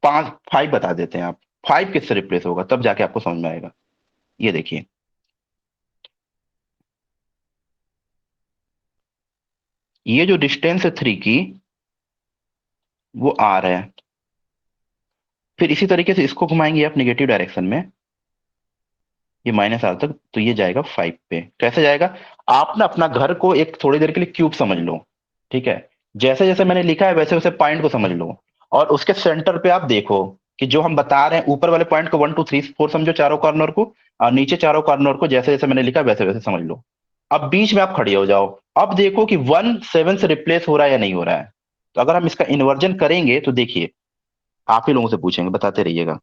पांच, फाइव बता देते हैं आप। फाइव किससे रिप्लेस होगा, तब जाके आपको समझ में आएगा। ये देखिए, ये जो डिस्टेंस है थ्री की, वो आर है। फिर इसी तरीके से इसको घुमाएंगे आप निगेटिव डायरेक्शन में, ये माइनस आर तक, तो ये जाएगा फाइव पे। कैसे जाएगा? आप ना अपना घर को एक थोड़ी देर के लिए क्यूब समझ लो, ठीक है? जैसे जैसे मैंने लिखा है वैसे वैसे पॉइंट को समझ लो, और उसके सेंटर पे आप देखो कि जो हम बता रहे हैं, ऊपर वाले पॉइंट को वन टू थ्री फोर समझो चारों कॉर्नर को, और नीचे चारों कॉर्नर को जैसे जैसे मैंने लिखा वैसे वैसे समझ लो। अब बीच में आप खड़े हो जाओ, अब देखो कि वन सेवन से रिप्लेस हो रहा है या नहीं हो रहा है। तो अगर हम इसका इन्वर्जन करेंगे तो देखिए, आप ही लोगों से पूछेंगे, बताते रहिएगा।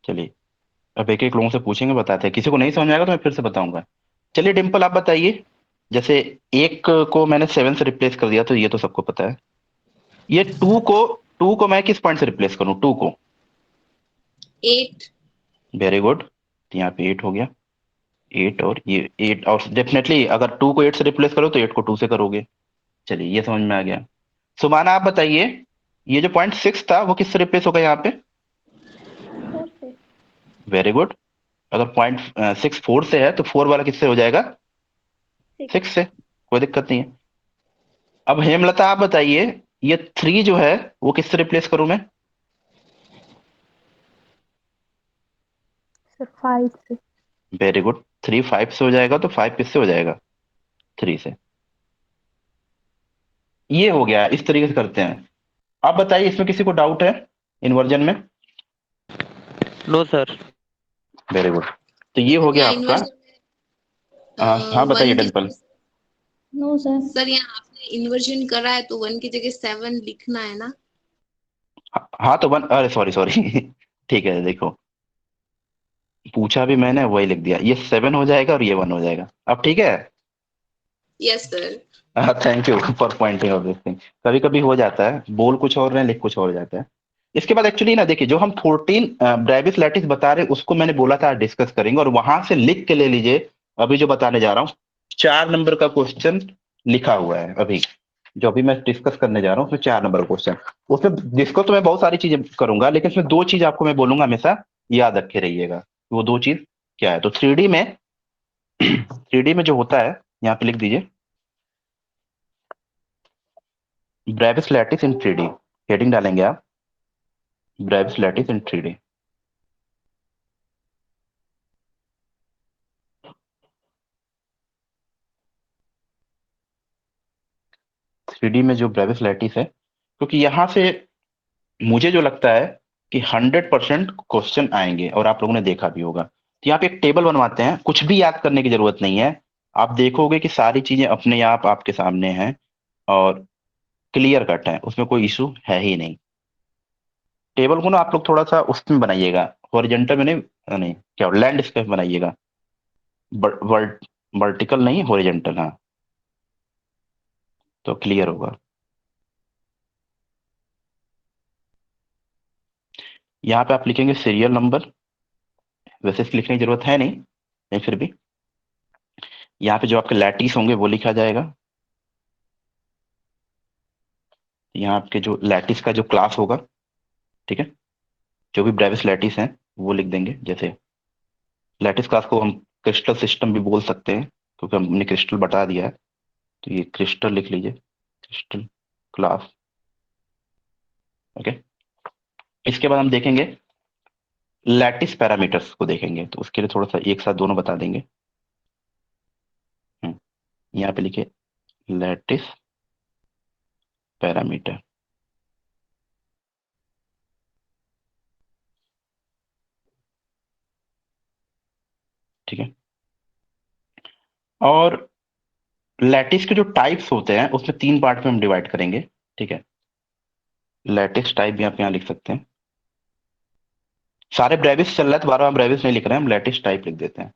चलिए, अब एक एक लोगों से पूछेंगे, बताते हैं। किसी को नहीं समझ आएगा तो मैं फिर से बताऊंगा। चलिए डिम्पल, आप बताइए। जैसे एक को मैंने सेवन से रिप्लेस कर दिया, तो ये तो सबको पता है। ये टू को मैं किस पॉइंट से रिप्लेस करूं, टू को? 8. वेरी गुड, तो यहाँ पे एट हो गया। एट, और ये एट, और डेफिनेटली अगर टू को एट से रिप्लेस करो तो एट को टू से करोगे। चलिए, ये समझ में आ गया। सुमाना, आप बताइए, ये जो पॉइंट सिक्स था वो किससे रिप्लेस होगा यहाँ पे? फोर से। Very good. अगर पॉइंट सिक्स फोर से है तो फोर वाला किससे हो जाएगा? सिक्स। सिक्स से, कोई दिक्कत नहीं है। अब हेमलता, आप बताइए, ये थ्री जो है वो किससे रिप्लेस करूं मैं? सर फाइव से। वेरी गुड, थ्री फाइव से हो जाएगा, तो फाइव किससे हो जाएगा? थ्री से। ये हो गया, इस तरीके से करते हैं। आप बताइए, इसमें किसी को डाउट है इन्वर्जन में? No sir. वेरी गुड, तो ये हो गया यहाँ आपका। इन्वर्जन हाँ बताइए वन की डिम्पल। No sir. सर यहाँ आपने इन्वर्जन करा है तो वन की जगह 7 लिखना है ना। हाँ तो वन, अरे सॉरी सॉरी ठीक है, देखो, पूछा भी मैंने वही लिख दिया। ये सेवन हो जाएगा और ये वन हो जाएगा। अब ठीक है। Yes sir. Thank you for pointing out this thing. कभी कभी हो जाता है, बोल कुछ और रहे हैं, लिख कुछ और जाता है। इसके बाद एक्चुअली ना, देखिए, जो हम 14 ब्रेविस लैटिस बता रहे हैं उसको मैंने बोला था डिस्कस करेंगे, और वहां से लिख के ले लीजिए। अभी जो बताने जा रहा हूँ, 4 नंबर का क्वेश्चन लिखा हुआ है अभी, जो अभी मैं डिस्कस करने जा रहा हूँ उसमें 4 नंबर क्वेश्चन। उसमें डिस्कस तो मैं बहुत सारी चीजें करूंगा, लेकिन इसमें दो चीज आपको मैं बोलूंगा, हमेशा याद रखे रहिएगा। वो दो चीज क्या है? तो थ्री डी में जो होता है, यहाँ पे लिख दीजिए, Brevis lattice in three D. Heading डालेंगे आप, Brevis lattice in three D. Three D में जो ब्रेविस लैटिस है, क्योंकि यहाँ से मुझे जो लगता है कि 100% क्वेश्चन आएंगे, और आप लोगों ने देखा भी होगा। तो यहाँ पे एक टेबल बनवाते हैं, कुछ भी याद करने की जरूरत नहीं है। आप देखोगे कि सारी चीजें अपने आप आपके सामने हैं, और क्लियर कट है, उसमें कोई इशू है ही नहीं। टेबल को ना आप लोग थोड़ा सा उसमें बनाइएगा, हॉरिजेंटल में नहीं, नहीं क्या, लैंडस्केप बनाइएगा। वर्टिकल नहीं, हॉरिजेंटल, हाँ, तो क्लियर होगा। यहाँ पे आप लिखेंगे सीरियल नंबर, वैसे इसकी लिखने की जरूरत है नहीं, लेकिन फिर भी यहाँ पे जो आपके लैटिस होंगे वो लिखा जाएगा। यहाँ आपके जो लैटिस का जो क्लास होगा, ठीक है, जो भी ब्रेविस लैटिस है वो लिख देंगे। जैसे लैटिस क्लास को हम क्रिस्टल सिस्टम भी बोल सकते हैं, क्योंकि हमने क्रिस्टल बता दिया है। तो ये क्रिस्टल लिख लीजिए, क्रिस्टल क्लास। ओके, इसके बाद हम देखेंगे लैटिस पैरामीटर्स को देखेंगे, तो उसके लिए थोड़ा सा एक साथ दोनों बता देंगे। हम्म, यहाँ पे लिखे लैटिस पैरामीटर, ठीक है। और लैटिस के जो टाइप्स होते हैं उसमें 3 पार्ट में हम डिवाइड करेंगे, ठीक है। लैटिस टाइप भी आप यहाँ लिख सकते हैं। सारे ब्रेविस चल रहा है तो बार बार ब्रेविस नहीं लिख रहे हैं, हम लैटिस टाइप लिख देते हैं।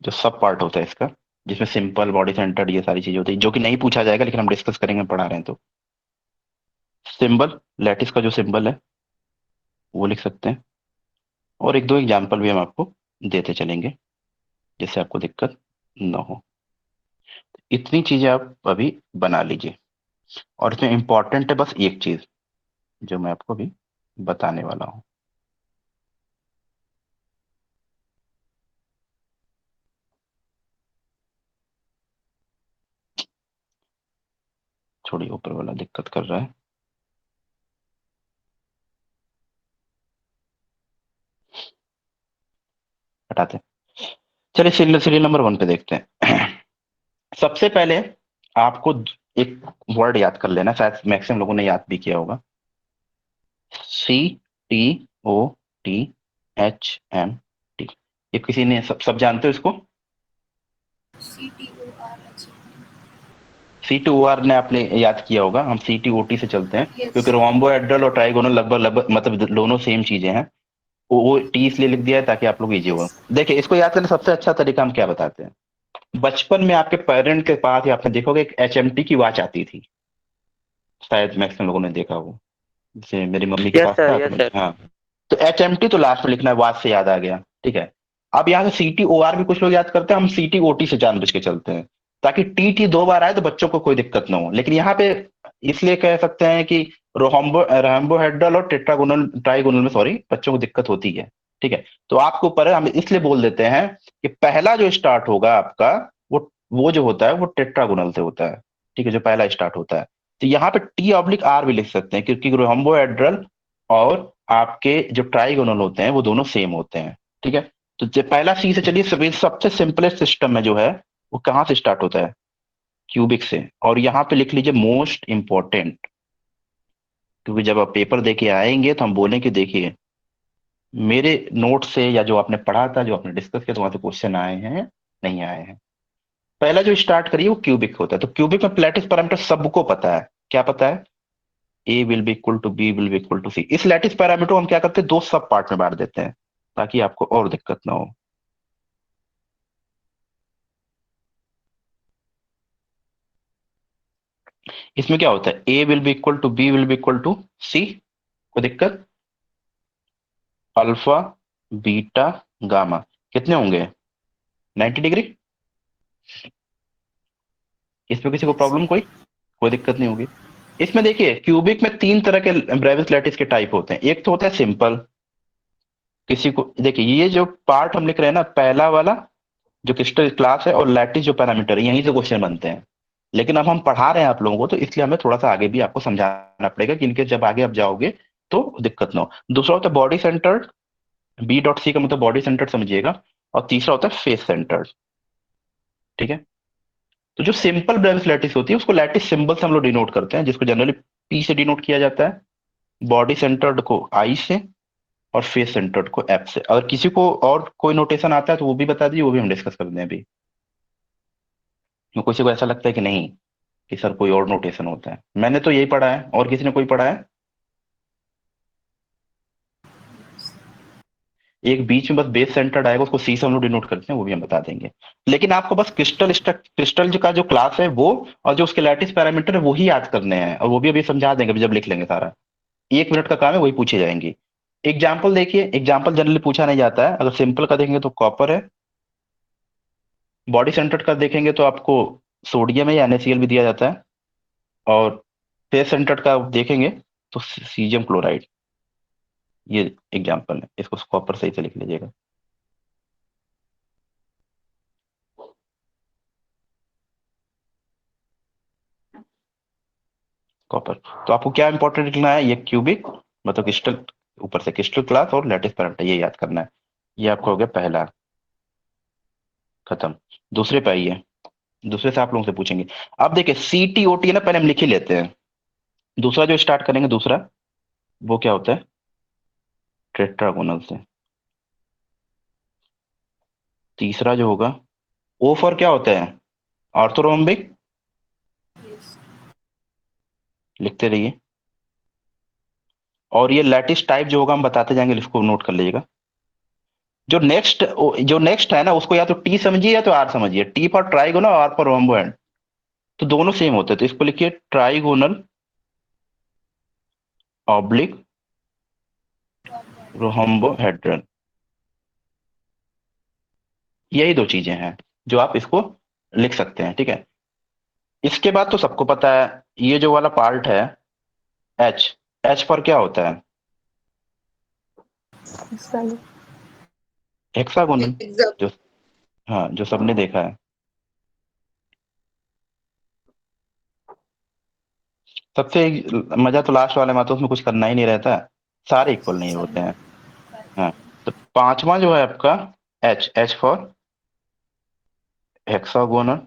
जो सब पार्ट होता है इसका, जिसमें सिंपल, बॉडी सेंटर्ड, ये सारी चीजें होती है, जो कि नहीं पूछा जाएगा लेकिन हम डिस्कस करेंगे, पढ़ा रहे हैं तो। सिंबल, लैटिस का जो सिंबल है वो लिख सकते हैं, और एक दो एग्जाम्पल भी हम आपको देते चलेंगे जिससे आपको दिक्कत ना हो। इतनी चीजें आप अभी बना लीजिए, और इसमें इंपॉर्टेंट है बस एक चीज जो मैं आपको अभी बताने वाला हूँ। छोड़िए, ऊपर वाला दिक्कत कर रहा है। हटाते हैं। चलिए सीरियल सीरियल नंबर 1 पे देखते हैं। सबसे पहले आपको एक वर्ड याद कर लेना, शायद मैक्सिमम लोगों ने याद भी किया होगा। CTOTHM। ये किसी ने सब जानते हो इसको? C2OR ने आपने याद किया होगा, हम CTOT से चलते हैं क्योंकि रोम्बोहेड्रल और ट्राइगोनल लगभग लगभग मतलब दोनों सेम चीजें हैं। वो टी इसलिए लिख दिया है ताकि आप लोग इजी हो। देखिए, इसको याद करने सबसे अच्छा तरीका हम क्या बताते हैं। बचपन में आपके पेरेंट के पास, या आपने देखोगे, एक HMT की वॉच आती थी, शायद मैक्सिमम लोगों ने देखा हो। जैसे मेरी मम्मी के यस पास सर, था तो यस सर। हाँ। तो HMT तो लास्ट में लिखना है, वॉच से याद आ गया, ठीक है। अब यहाँ से CTOR भी कुछ लोग याद करते हैं, हम CTOT से जानबूझ के चलते हैं ताकि TT 2 बार आए तो बच्चों को कोई दिक्कत ना हो। लेकिन यहाँ पे इसलिए कह सकते हैं कि रोम्बोहेड्रल और टेट्रागोनल ट्राइगोनल में, सॉरी, बच्चों को दिक्कत होती है, ठीक है। तो आपको ऊपर है, हम इसलिए बोल देते हैं कि पहला जो स्टार्ट होगा आपका, वो जो होता है वो टेट्रागोनल से होता है, ठीक है, जो पहला स्टार्ट होता है। तो यहाँ पे T/R भी लिख सकते हैं क्योंकि रोम्बोहेड्रल और आपके जो ट्राइगोनल होते हैं वो दोनों सेम होते हैं, ठीक है। तो जो पहला सी से चलिए, सबसे सिंपलेस्ट सिस्टम में जो है वो कहाँ से स्टार्ट होता है? क्यूबिक से। और यहाँ पे लिख लीजिए मोस्ट इंपॉर्टेंट, क्योंकि जब आप पेपर दे के आएंगे तो हम बोलें कि देखिए मेरे नोट से या जो आपने पढ़ा था, जो आपने डिस्कस किया, तो वहां से क्वेश्चन आए हैं, नहीं आए हैं। पहला जो स्टार्ट करिए वो क्यूबिक होता है। तो क्यूबिक में लैटिस पैरामीटर सबको पता है। क्या पता है? A will B equal to B will B equal to C। इस लैटिस पैरामीटर को हम क्या करते हैं, दो सब पार्ट में बांट देते हैं ताकि आपको और दिक्कत ना हो। इसमें क्या होता है, A will B equal to B will B equal to C। कोई दिक्कत? अल्फा, बीटा, गामा कितने होंगे? 90 डिग्री। इसमें किसी को प्रॉब्लम? कोई कोई दिक्कत नहीं होगी। इसमें देखिए, क्यूबिक में 3 तरह के ब्रेविस लैटिस के टाइप होते हैं। एक तो होता है सिंपल, किसी को देखिए ये जो पार्ट हम लिख रहे हैं ना, पहला वाला जो क्रिस्टल क्लास है और लैटिस जो पैरामीटर है, यहीं से क्वेश्चन बनते हैं। लेकिन अब हम पढ़ा रहे हैं आप लोगों को तो इसलिए हमें थोड़ा सा आगे भी आपको समझाना पड़ेगा कि इनके जब आगे आप जाओगे तो दिक्कत ना हो। दूसरा होता है बॉडी सेंटर्ड, B.C का मतलब बॉडी सेंटर्ड समझिएगा। और तीसरा होता है फेस सेंटर्ड, ठीक है। तो जो सिंपल ब्रेविस लैटिस होती है उसको लैटिस सिंबल से हम लोग डिनोट करते हैं, जिसको जनरली P से डिनोट किया जाता है, बॉडी सेंटर्ड को I से, और फेस सेंटर्ड को F से। अगर किसी को और कोई नोटेशन आता है तो वो भी बता दीजिए, वो भी हम डिस्कस कर दें अभी। तो किसी को ऐसा लगता है कि नहीं कि सर कोई और नोटेशन होता है, मैंने तो यही पढ़ा है, और किसी ने कोई पढ़ा है? एक बीच में बस बेस सेंटर्ड आएगा, उसको सी से हम लोग डिनोट करते हैं, वो भी हम बता देंगे। लेकिन आपको बस क्रिस्टल का जो क्लास है वो, और जो उसके लैटिस पैरामीटर है वो ही याद करने हैं, और वो भी अभी समझा देंगे अभी जब लिख लेंगे सारा। 1 मिनट का काम है, वही पूछे जाएंगे। एग्जाम्पल देखिए, एग्जाम्पल जनरली पूछा नहीं जाता है। अगर सिंपल का देखेंगे तो कॉपर है, बॉडी सेंटर्ड का देखेंगे तो आपको सोडियम है या NaCl भी दिया जाता है, और फेस सेंटर्ड का देखेंगे तो सीजियम क्लोराइड। ये एग्जाम्पल है, इसको कॉपर सही से लिख लीजिएगा। कॉपर। तो आपको क्या इंपॉर्टेंट लिखना है, ये क्यूबिक मतलब क्रिस्टल, ऊपर से क्रिस्टल क्लास और लैटिस पैरामीटर, ये याद करना है। ये आपको हो गया पहला, खत्म। दूसरे पे आइए, दूसरे से आप लोगों से पूछेंगे। अब देखिए CTOT है ना, पहले हम लिख ही लेते हैं। दूसरा जो स्टार्ट करेंगे, दूसरा वो क्या होता है, टेट्रागोनल से। तीसरा जो होगा, ओ फॉर क्या होता है? ऑर्थोरोम्बिक। लिखते रहिए। और ये लैटिस टाइप जो होगा हम बताते जाएंगे, इसको नोट कर लीजिएगा। जो नेक्स्ट है ना, उसको या तो टी समझिए या तो आर समझिए। T for trigonal, R for rhombohedral, तो दोनों सेम होते हैं। तो इसको लिखिए ट्राइगोनल ऑब्लिक रोम्बोहेड्रन। यही दो चीजें हैं जो आप इसको लिख सकते हैं, ठीक है। इसके बाद तो सबको पता है, ये जो वाला पार्ट है एच, एच पर क्या होता है? Hexagon. हेक्सागोनल। एग्जाम। जो, हाँ, जो सबने देखा है। सबसे मजा तो लास्ट वाले में आता है, उसमें कुछ करना ही नहीं रहता है, सारे इक्वल नहीं होते हैं। हाँ। तो पांचवा जो है आपका एच, एच फॉर हेक्सागोनल।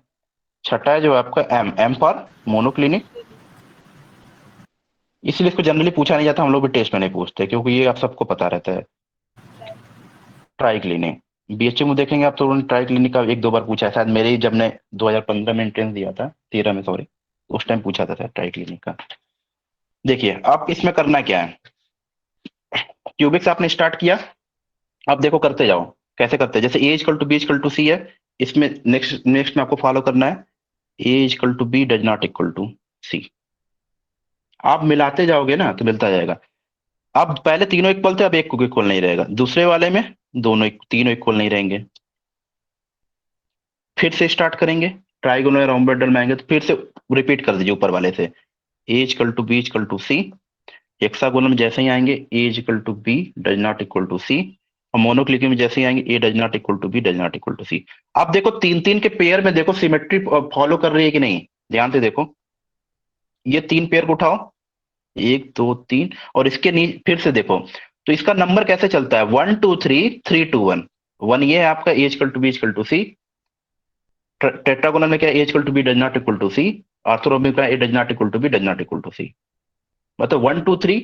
छठा है जो है आपका एम, एम फॉर मोनोक्लिनिक। इसलिए इसको जनरली पूछा नहीं जाता, हम लोग भी टेस्ट में नहीं पूछते, क्योंकि ये आप सबको पता रहता है। ट्राई क्लिनिक, बीएचयू में देखेंगे आप तो उन्होंने ट्राई क्लिनिक का एक दो बार पूछा है, शायद मेरे ही जब ने 2015 में एंट्रेंस दिया था, 13 में सॉरी, उस टाइम पूछा था ट्राई क्लिनिक का। देखिए अब इसमें करना क्या है, क्यूबिक्स आपने स्टार्ट किया। अब देखो करते जाओ, कैसे करते हैं। जैसे A equal to B equal to C है, इसमें नेक्स्ट नेक्स्ट में आपको फॉलो करना है, A equal to B does not equal to C. आप मिलाते जाओगे ना तो मिलता जाएगा। अब पहले तीनों इक्वल थे, अब एक को इक्वल नहीं रहेगा, दूसरे वाले में तीनों इक्वल नहीं रहेंगे। फिर से स्टार्ट करेंगे, ट्राइगोनल रोम्बोइडल में आएंगे तो फिर से रिपीट कर दीजिए ऊपर वाले से, A equal to B equal to C. Hexagonal में जैसे ही आएंगे A equal to B does not equal to C, और मोनोक्लिक में जैसे ही आएंगे A does not equal to B does not equal to C. अब देखो तीन तीन के पेयर में देखो सिमेट्री फॉलो कर रही है कि नहीं, ध्यान से देखो। ये तीन पेयर को उठाओ, एक दो तीन, और इसके नीचे फिर से देखो। तो इसका नंबर कैसे चलता है, 1 2 3, 3 2 1। वन ये है आपका A equal to B equal to C. Tetragonal में क्या A equal to B does not equal to C. Orthorhombic का A does not equal to B does not equal to C. मतलब 1 2 3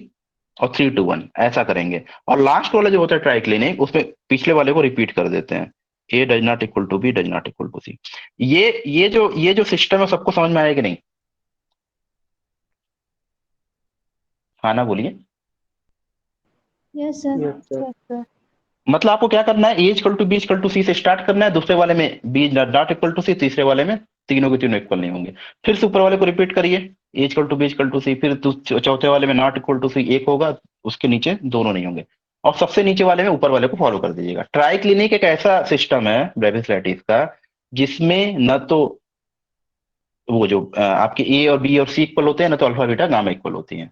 और 3 2 1 ऐसा करेंगे। और लास्ट वाला जो होता है ट्राइक्लिनिक, उसमें पिछले वाले को रिपीट कर देते हैं, A does not equal to B does not equal to C. ये जो सिस्टम है सबको समझ में आएगा नहीं? हाँ ना, बोलिए। Yes, sir. Yes, sir. Yes, sir. मतलब आपको क्या करना है, A equal to B equal to C से स्टार्ट करना है, दूसरे वाले में B not equal to C, तीसरे वाले में तीनों के तीनों इक्वल नहीं होंगे। फिर से ऊपर वाले को रिपीट करिए, A equal to B equal to C, फिर चौथे वाले में नॉट इक्वल टू सी एक होगा, उसके नीचे दोनों नहीं होंगे, और सबसे नीचे वाले में ऊपर वाले को फॉलो कर दीजिएगा। ट्राई क्लिनिक एक ऐसा सिस्टम है ब्रेविस लैटिस का, जिसमें न तो वो जो आपके ए और बी और सी इक्वल होते हैं, ना तो अल्फा बीटा गामा इक्वल होती है,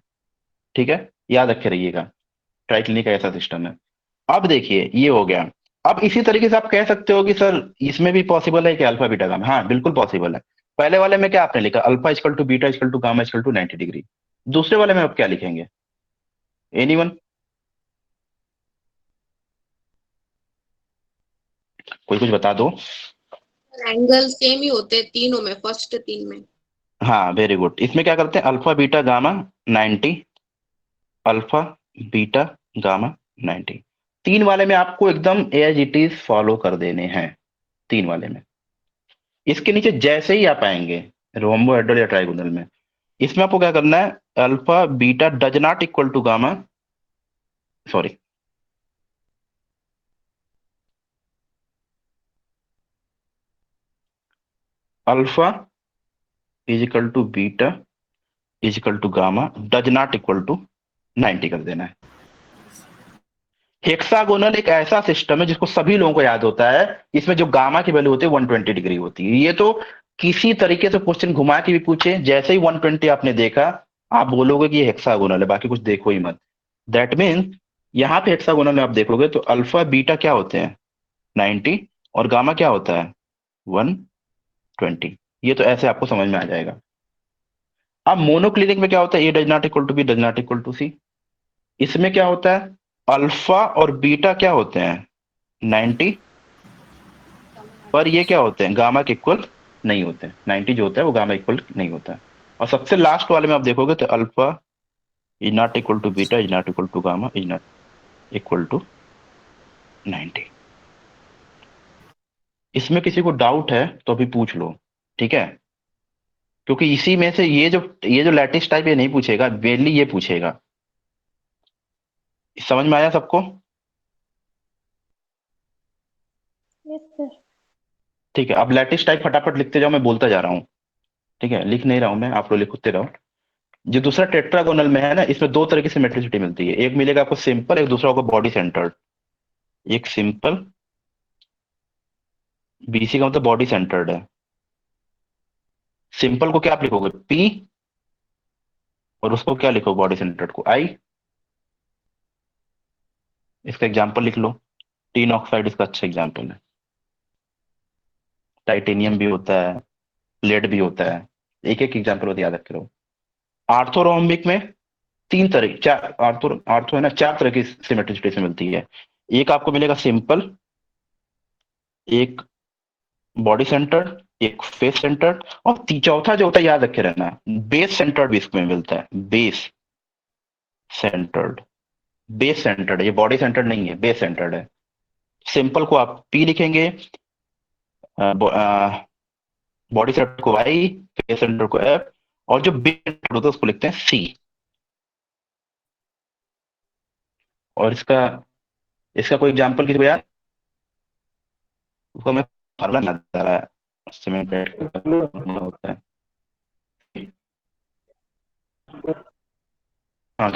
ठीक है। याद रखे रहिएगा, ट्राई क्लिनिक का ऐसा सिस्टम है। अब देखिए ये हो गया। अब इसी तरीके से आप कह सकते हो कि सर इसमें भी पॉसिबल है कि अल्फा बीटा गामा, हाँ बिल्कुल पॉसिबल है। पहले वाले में क्या आपने लिखा, alpha equal to beta equal to gamma equal to 90 degree. दूसरे वाले में आप क्या लिखेंगे, एनीवन? कोई कुछ बता दो। एंगल सेम ही होते हैं तीनों में, फर्स्ट तीन में। हाँ वेरी गुड। इसमें क्या करते हैं, alpha beta gamma 90, alpha beta gamma 90। तीन वाले में आपको एकदम एज इट इज फॉलो कर देने हैं, तीन वाले में। इसके नीचे जैसे ही आप आएंगे रोम्बोहेड्रल या ट्राइगोनल में, इसमें आपको क्या करना है, alpha beta does not equal to gamma, sorry, alpha is equal to beta is equal to gamma does not equal to 90 कर देना है। हेक्सागोनल एक ऐसा सिस्टम है जिसको सभी लोगों को याद होता है, इसमें जो गामा की वैल्यू होती है 120 डिग्री होती है। ये तो किसी तरीके से क्वेश्चन घुमा के भी पूछे, जैसे ही 120 आपने देखा, आप बोलोगे कि ये हेक्सागोनल है, बाकी कुछ देखो ही मत। दैट मीन्स यहाँ पे हेक्सागोनल में आप देखोगे तो अल्फा बीटा क्या होते हैं, 90, और गामा क्या होता है, 120। ये तो ऐसे आपको समझ में आ जाएगा। अब मोनोक्लिनिक में क्या होता है, A does not equal to B does not equal to C. इसमें क्या होता है, अल्फा और बीटा क्या होते हैं, 90, पर ये क्या होते हैं, गामा के इक्वल नहीं होते हैं। 90 जो होता है वो गामा इक्वल नहीं होता है। और सबसे लास्ट वाले में आप देखोगे तो alpha is not equal to beta is not equal to gamma is not equal to 90। इसमें किसी को डाउट है तो अभी पूछ लो, ठीक है? क्योंकि इसी में से ये जो लैटिस टाइप ये नहीं पूछेगा, मेनली ये पूछेगा। समझ में आया सबको? Yes sir. ठीक है, अब लैटिस टाइप फटाफट लिखते जाओ, मैं बोलता जा रहा हूँ। ठीक है, लिख नहीं रहा हूं मैं, आप लोग लिखते रहो। जो दूसरा टेट्रागोनल में है ना, इसमें दो तरह की सिमेट्रिसिटी मिलती है। एक मिलेगा आपको सिंपल, एक दूसरा होगा बॉडी सेंटर्ड। एक सिंपल, बीसी का मतलब बॉडी सेंटर्ड है। सिंपल को क्या आप लिखोगे? पी, और उसको क्या लिखो बॉडी सेंटर्ड को? आई। इसका एग्जांपल लिख लो। टीन ऑक्साइड इसका अच्छा एग्जांपल है। टाइटेनियम भी होता है, लेड भी होता है। एक एक एग्जांपल होता है, याद रखे रहो। आर्थोरोम्बिक में तीन तरह, चार आर्थो आर्थो है ना, चार तरह की सिमेट्रिसिटी से मिलती है। एक आपको मिलेगा सिंपल, एक बॉडी सेंटर्ड, एक फेस सेंटर्ड, और चौथा जो होता है, याद रखे रहना, बेस सेंटर्ड भी इसमें मिलता है। बेस सेंटर्ड, बेस सेंटर्ड है, ये बॉडी सेंटर्ड नहीं है, बेस सेंटर्ड है। सिंपल को आप पी लिखेंगे, बॉडी सेंटर को आई, फेस सेंटर को एफ, और जो बेस सेंटर्ड होता है उसको लिखते हैं सी। और इसका इसका कोई एग्जांपल किसी को याद? उसको मैं फार्मूला ना बता रहा है, सीमेंट होता है। हाँ,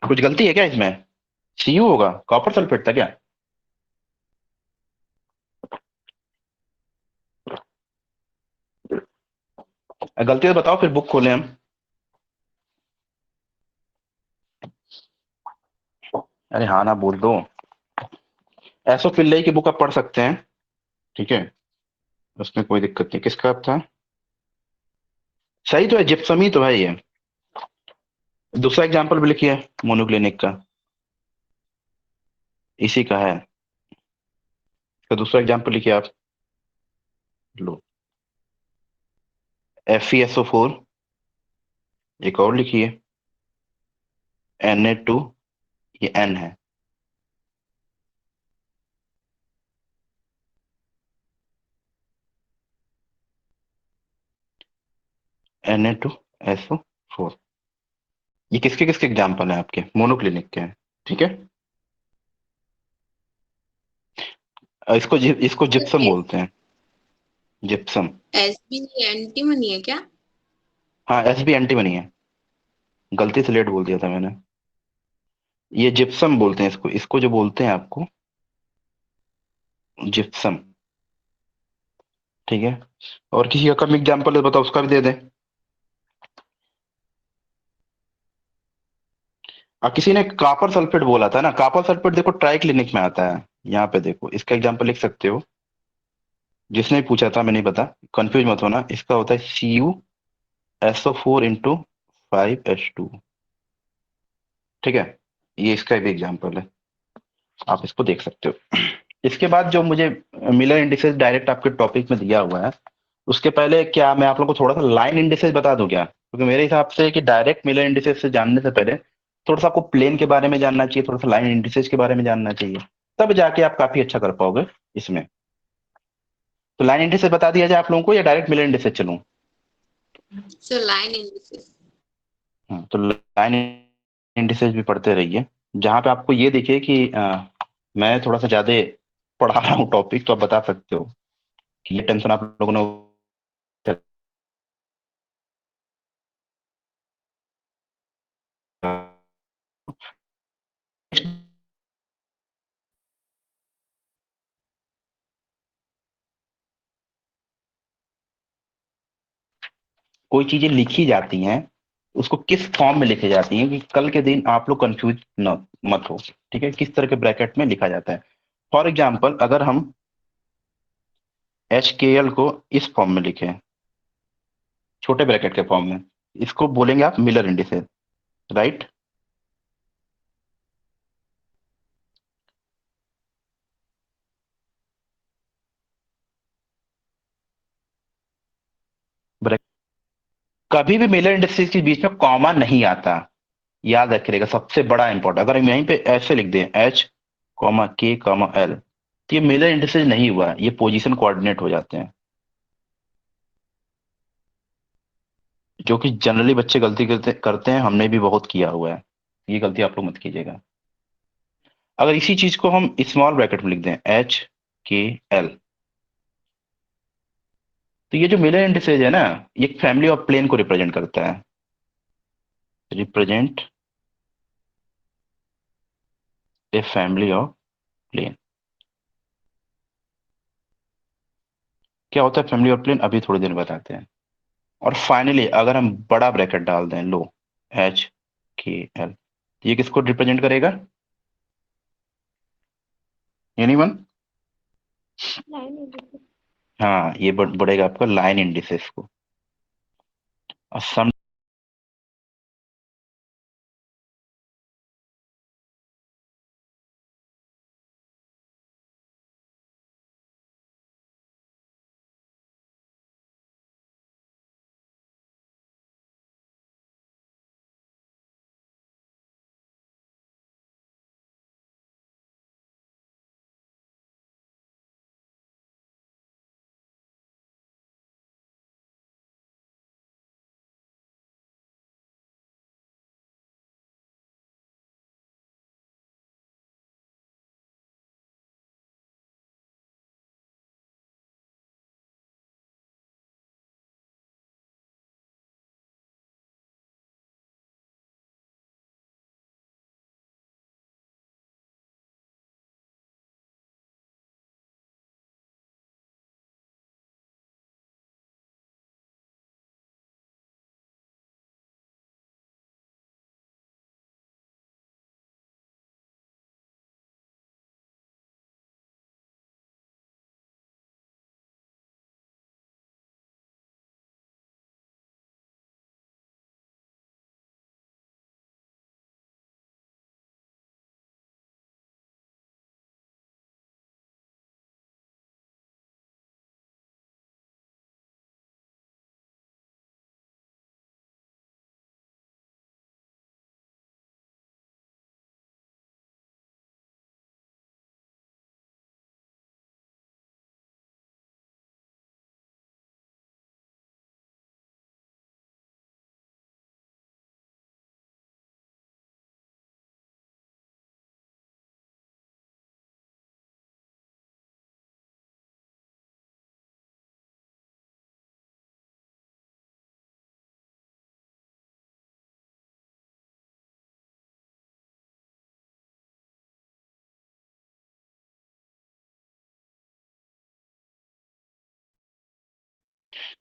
कुछ गलती है क्या इसमें? सीयू होगा, कॉपर सल्फेट था क्या? गलती है तो बताओ, फिर बुक खोलें हम। अरे हाँ ना बोल दो। एसो पिल्लई की बुक आप पढ़ सकते हैं, ठीक है, उसमें कोई दिक्कत नहीं। किसका था? सही तो है, जिप्सम ही तो है ये। दूसरा एग्जाम्पल भी लिखिए, मोनोक्लिनिक का, इसी का है। इसका दूसरा एग्जाम्पल लिखिए आप। लो, FeSO4। एक और लिखिए, Na2, ये N है। Na2SO4। ये किसके किसके एग्जाम्पल है? आपके मोनोक्लिनिक के हैं, ठीक है। इसको जिप्सम बोलते हैं, जिप्सम। एस भी एंटीमनी है क्या? हाँ, एस भी एंटीमनी है, गलती से लेट बोल दिया था मैंने। ये जिप्सम बोलते हैं इसको, इसको जो बोलते हैं आपको, जिप्सम, ठीक है। और किसी का कम एग्जाम्पल है बताओ, उसका भी दे दें। किसी ने कॉपर सल्फेट बोला था ना, कॉपर सल्फेट देखो ट्राई क्लिनिक में आता है। यहाँ पे देखो, इसका एग्जाम्पल लिख सकते हो। जिसने पूछा था मैं नहीं बता, कंफ्यूज मत होना। इसका होता है CuSO4 × 5H2, ठीक है। ये इसका भी एग्जाम्पल है, आप इसको देख सकते हो। इसके बाद जो मुझे मिलर इंडिसेस डायरेक्ट आपके टॉपिक में दिया हुआ है, उसके पहले क्या मैं आप लोगों को थोड़ा सा लाइन इंडिसेस बता दूं क्या? क्योंकि मेरे हिसाब से कि डायरेक्ट मिलर इंडिसेस से जानने से पहले थोड़ा सा आपको प्लेन के बारे में जानना चाहिए, थोड़ा सा लाइन इंडिसेस के बारे में जानना चाहिए, तब जाके आप काफी अच्छा कर पाओगे इसमें। तो लाइन इंडिसेस बता दिया जाए आप लोगों को, या डायरेक्ट मिलर इंडिसेस चलूं? Sir line indices. तो लाइन इंडिसेस भी पढ़ते रहिए। जहां पे आपको ये दिखे कि मैं थोड़ा सा ज्यादा पढ़ा रहा हूँ टॉपिक, तो आप बता सकते हो कि ये टेंशन आप लोगों ने। कोई चीजें लिखी जाती हैं, उसको किस फॉर्म में लिखी जाती हैं कि कल के दिन आप लोग कंफ्यूज न मत हो, ठीक है, किस तरह के ब्रैकेट में लिखा जाता है। फॉर एग्जाम्पल, अगर हम HKL को इस फॉर्म में लिखें, छोटे ब्रैकेट के फॉर्म में, इसको बोलेंगे आप मिलर इंडिसेस, राइट। कभी भी मिलर इंडिसेस के बीच में कॉमा नहीं आता, याद रखिएगा, सबसे बड़ा इंपॉर्टेंट। अगर हम यहीं पे ऐसे लिख दें H, K, L, तो ये मिलर इंडिसेस नहीं हुआ, ये पोजीशन कोऑर्डिनेट हो जाते हैं, जो कि जनरली बच्चे गलती करते करते हैं, हमने भी बहुत किया हुआ है। ये गलती आप लोग मत कीजिएगा। अगर इसी चीज को हम स्मॉल ब्रैकेट में लिख दें HKL, तो ये जो मिलर इंडिसेज है ना, ये फैमिली ऑफ प्लेन को रिप्रेजेंट करता है, represent a family of plane. क्या होता है फैमिली ऑफ प्लेन, अभी थोड़ी देर में बताते हैं। और फाइनली अगर हम बड़ा ब्रैकेट डाल दें, लो, HKL, ये किसको रिप्रेजेंट करेगा? एनीवन? Line indices. हाँ, ये बढ़ेगा आपका लाइन इंडिसेस को। और सम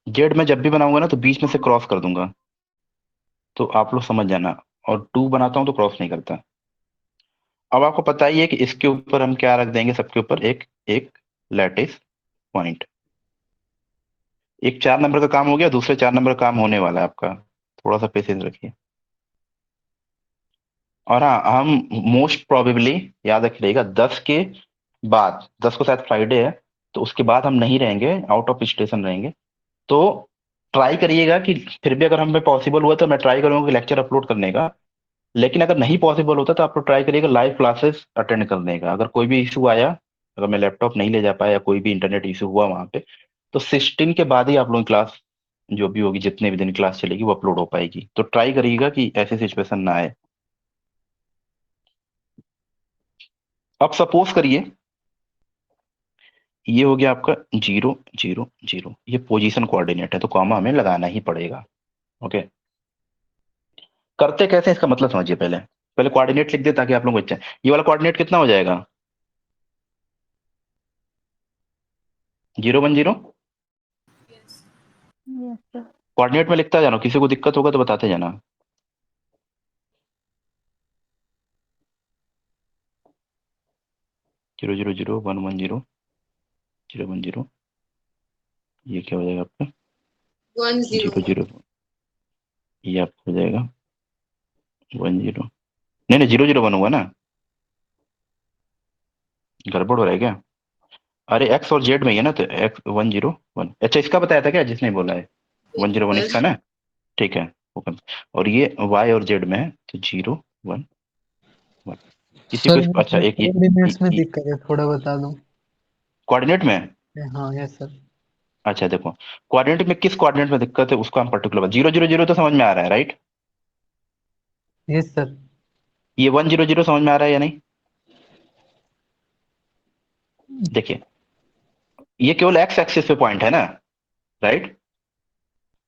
जेड में जब भी बनाऊंगा ना तो बीच में से क्रॉस कर दूंगा, तो आप लोग समझ जाना। और टू बनाता हूँ तो क्रॉस नहीं करता। अब आपको पता ही है कि इसके ऊपर हम क्या रख देंगे, सबके ऊपर एक एक लैटिस पॉइंट। एक 4 नंबर का काम हो गया, दूसरे 4 नंबर का काम होने वाला है आपका। थोड़ा सा पेशेंस रखिए। और हाँ, हम मोस्ट प्रोबेबली, याद रखिएगा, 10 के बाद, 10 को शायद फ्राइडे है, तो उसके बाद हम नहीं रहेंगे, आउट ऑफ स्टेशन रहेंगे। तो ट्राई करिएगा कि फिर भी अगर हमें पॉसिबल हुआ तो मैं ट्राई करूंगा कि लेक्चर अपलोड करने का। लेकिन अगर नहीं पॉसिबल होता तो आप लोग ट्राई करिएगा लाइव क्लासेस अटेंड करने का। अगर कोई भी इशू आया, अगर मैं लैपटॉप नहीं ले जा पाया या कोई भी इंटरनेट इशू हुआ वहां पे, तो 16 के बाद ही आप लोगों की क्लास जो भी होगी, जितने भी दिन क्लास चलेगी, वो अपलोड हो पाएगी। तो ट्राई करिएगा कि ऐसी सिचुएशन ना आए। अब सपोज करिए ये हो गया आपका 0 0 0, ये पोजीशन कोऑर्डिनेट है, तो कॉमा हमें लगाना ही पड़ेगा। ओके, करते कैसे हैं इसका मतलब समझिए। पहले पहले कोऑर्डिनेट लिख दे ताकि आप लोग को अच्छा। ये वाला कोऑर्डिनेट कितना हो जाएगा? 0 1 0। Yes sir. कोऑर्डिनेट में लिखता जाना, किसी को दिक्कत होगा तो बताते जाना। 0 0 0 1 1 0 0 1 0। ये क्या हो जाएगा आपका? 1 0 जीरो 1। जीरो ये आपका हो जाएगा 1 0। नहीं नहीं, 0 0 1 हुआ ना? गड़बड़ हो रहा है क्या? अरे एक्स और जेड में ही है ना, तो X 1 0 1। अच्छा, इसका बताया था क्या जिसने बोला है? 1 0 1 इसका ना? ठीक है। ओके। और ये वाई और जेड में है, तो 0 1 1। किसी को सर अच्छा, मुझे एक कोऑर्डिनेट्स में दिक्कत है, थोड़ा बता दो। कोऑर्डिनेट में। हाँ यस सर। अच्छा देखो, कोऑर्डिनेट में किस कोऑर्डिनेट में दिक्कत है उसको हम पर्टिकुलर 0 0 0 तो समझ में आ रहा है, राइट? Yes sir. ये 1 0 0 समझ में आ रहा है या नहीं? देखिए, ये केवल एक्स एक्सिस पे पॉइंट है ना, राइट?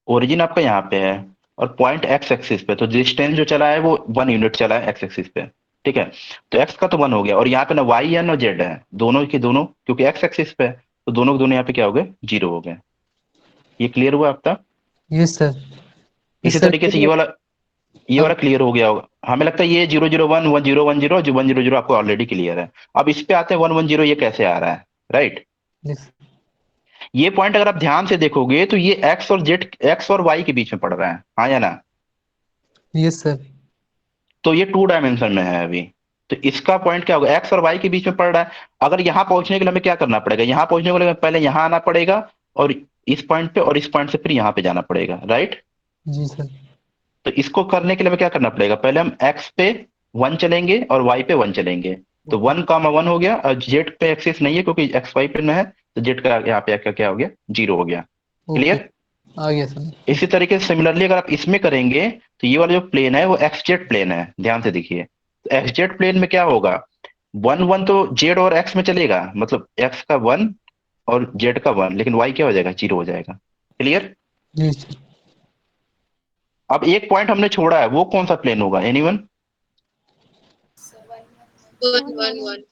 ओरिजिन आपका यहाँ पे है और पॉइंट एक्स एक्सिस पे, तो डिस्टेंस जो चला है वो 1 यूनिट चला है एक्स एक्सिस पे। ठीक है, तो एक्स का तो 1 हो गया, और यहाँ पे ना वाई है ना जेड है, दोनों के दोनों, क्योंकि एक्स एक्सिस पे है, तो दोनों के दोनों यहाँ पे क्या हो गए? 0 हो गए। ये क्लियर हुआ आपका? Yes sir. इसी यस सर तरीके से ये वाला अब क्लियर हो गया होगा, हमें लगता है। ये 0 0 1 1 0 1 0, जो 1 0 0 आपको ऑलरेडी क्लियर है। अब इस पे आते हैं 1 1 0, ये कैसे आ रहा है, राइट? यस। ये पॉइंट अगर आप ध्यान से देखोगे तो ये एक्स और जेड, एक्स और वाई के बीच में पड़ रहा है, हाँ या ना? Yes sir. तो ये 2 डायमेंशन में है अभी। तो इसका पॉइंट क्या होगा? एक्स और वाई के बीच में पड़ रहा है। अगर यहां पहुंचने के लिए हमें क्या करना पड़ेगा? यहां पहुंचने के लिए पहले यहां आना पड़ेगा, और इस पॉइंट पे, और इस पॉइंट से फिर यहां पे जाना पड़ेगा, राइट? जी सर। तो इसको करने के लिए हमें क्या करना पड़ेगा? पहले हम एक्स पे 1 चलेंगे और वाई पे 1 चलेंगे। तो ओके। 1 1 हो गया, और जेड पे एक्सिस नहीं है क्योंकि एक्स वाई पे में है, तो जेड का यहाँ पे क्या हो गया? 0 हो गया। ओके। क्लियर? आ गया सर। इसी तरीके से सिमिलरली अगर आप इसमें करेंगे, तो ये वाला जो प्लेन है वो एक्सजेड प्लेन है, ध्यान से देखिए। तो एक्सजेड प्लेन में क्या होगा? 1 1 तो जेड और एक्स में चलेगा, मतलब एक्स का 1 और जेड का 1, लेकिन वाई क्या हो जाएगा? 0 हो जाएगा। क्लियर? जी सर। अब एक पॉइंट हमने छोड़ा है, वो कौन सा प्लेन होगा? एनीवन? 1 1 1।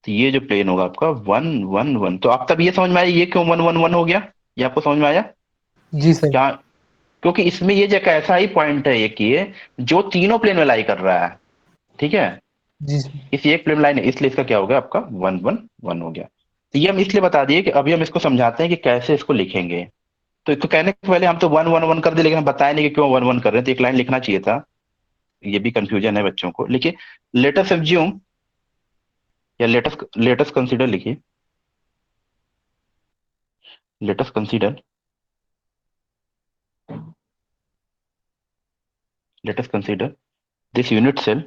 तो ये जो प्लेन होगा आपका 1 1 1। तो आप तब ये समझ में आया ये क्यों 1 1 1 हो गया? ये आपको समझ में आया जी सर। क्या? क्योंकि इसमें ये जो एक ऐसा ही पॉइंट है, एक ये जो तीनों प्लेन में लाई कर रहा है। ठीक है, जी सर। इस एक प्लेन लाइन है, इसलिए इसका क्या हो गया आपका? 1 1 1 हो गया। तो ये हम इसलिए बता दिए कि अभी हम इसको समझाते हैं कि कैसे इसको लिखेंगे। तो इसको कहने के पहले हम तो 1 1 1 कर दिए, लेकिन हम बताए नहीं कि क्यों 1 1 कर रहे हैं, तो एक लाइन लिखना चाहिए था। ये भी कंफ्यूजन है बच्चों को। लिखिए, लेटस एज्यूम, या लेटस कंसीडर लिखिए। Let's consider, let's consider this unit cell,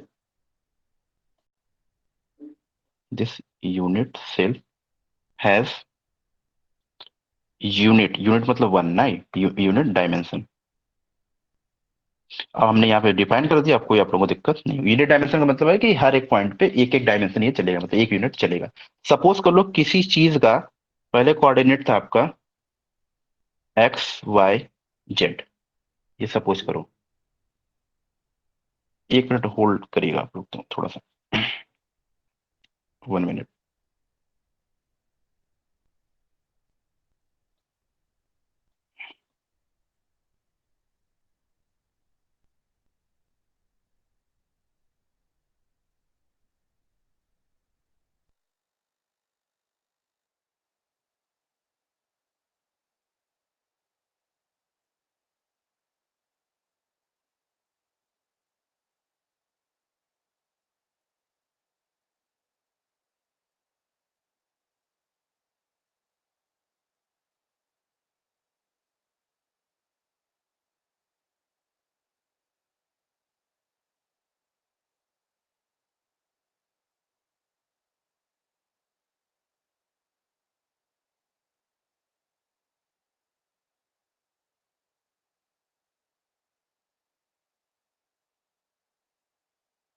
this unit cell has unit, unit मतलब 1 ना, यूनिट डायमेंशन। अब हमने यहाँ पे डिफाइन कर दिया, आपको आप लोगों को दिक्कत नहीं। यूनिट डायमेंशन का मतलब है कि हर एक पॉइंट पे एक एक डायमेंशन ये चलेगा, मतलब एक यूनिट चलेगा। सपोज कर लो किसी चीज का पहले कोऑर्डिनेट था आपका एक्स वाई जेड, ये सपोज करो। 1 मिनट होल्ड करिएगा आप लोग, तो थोड़ा सा 1 मिनट।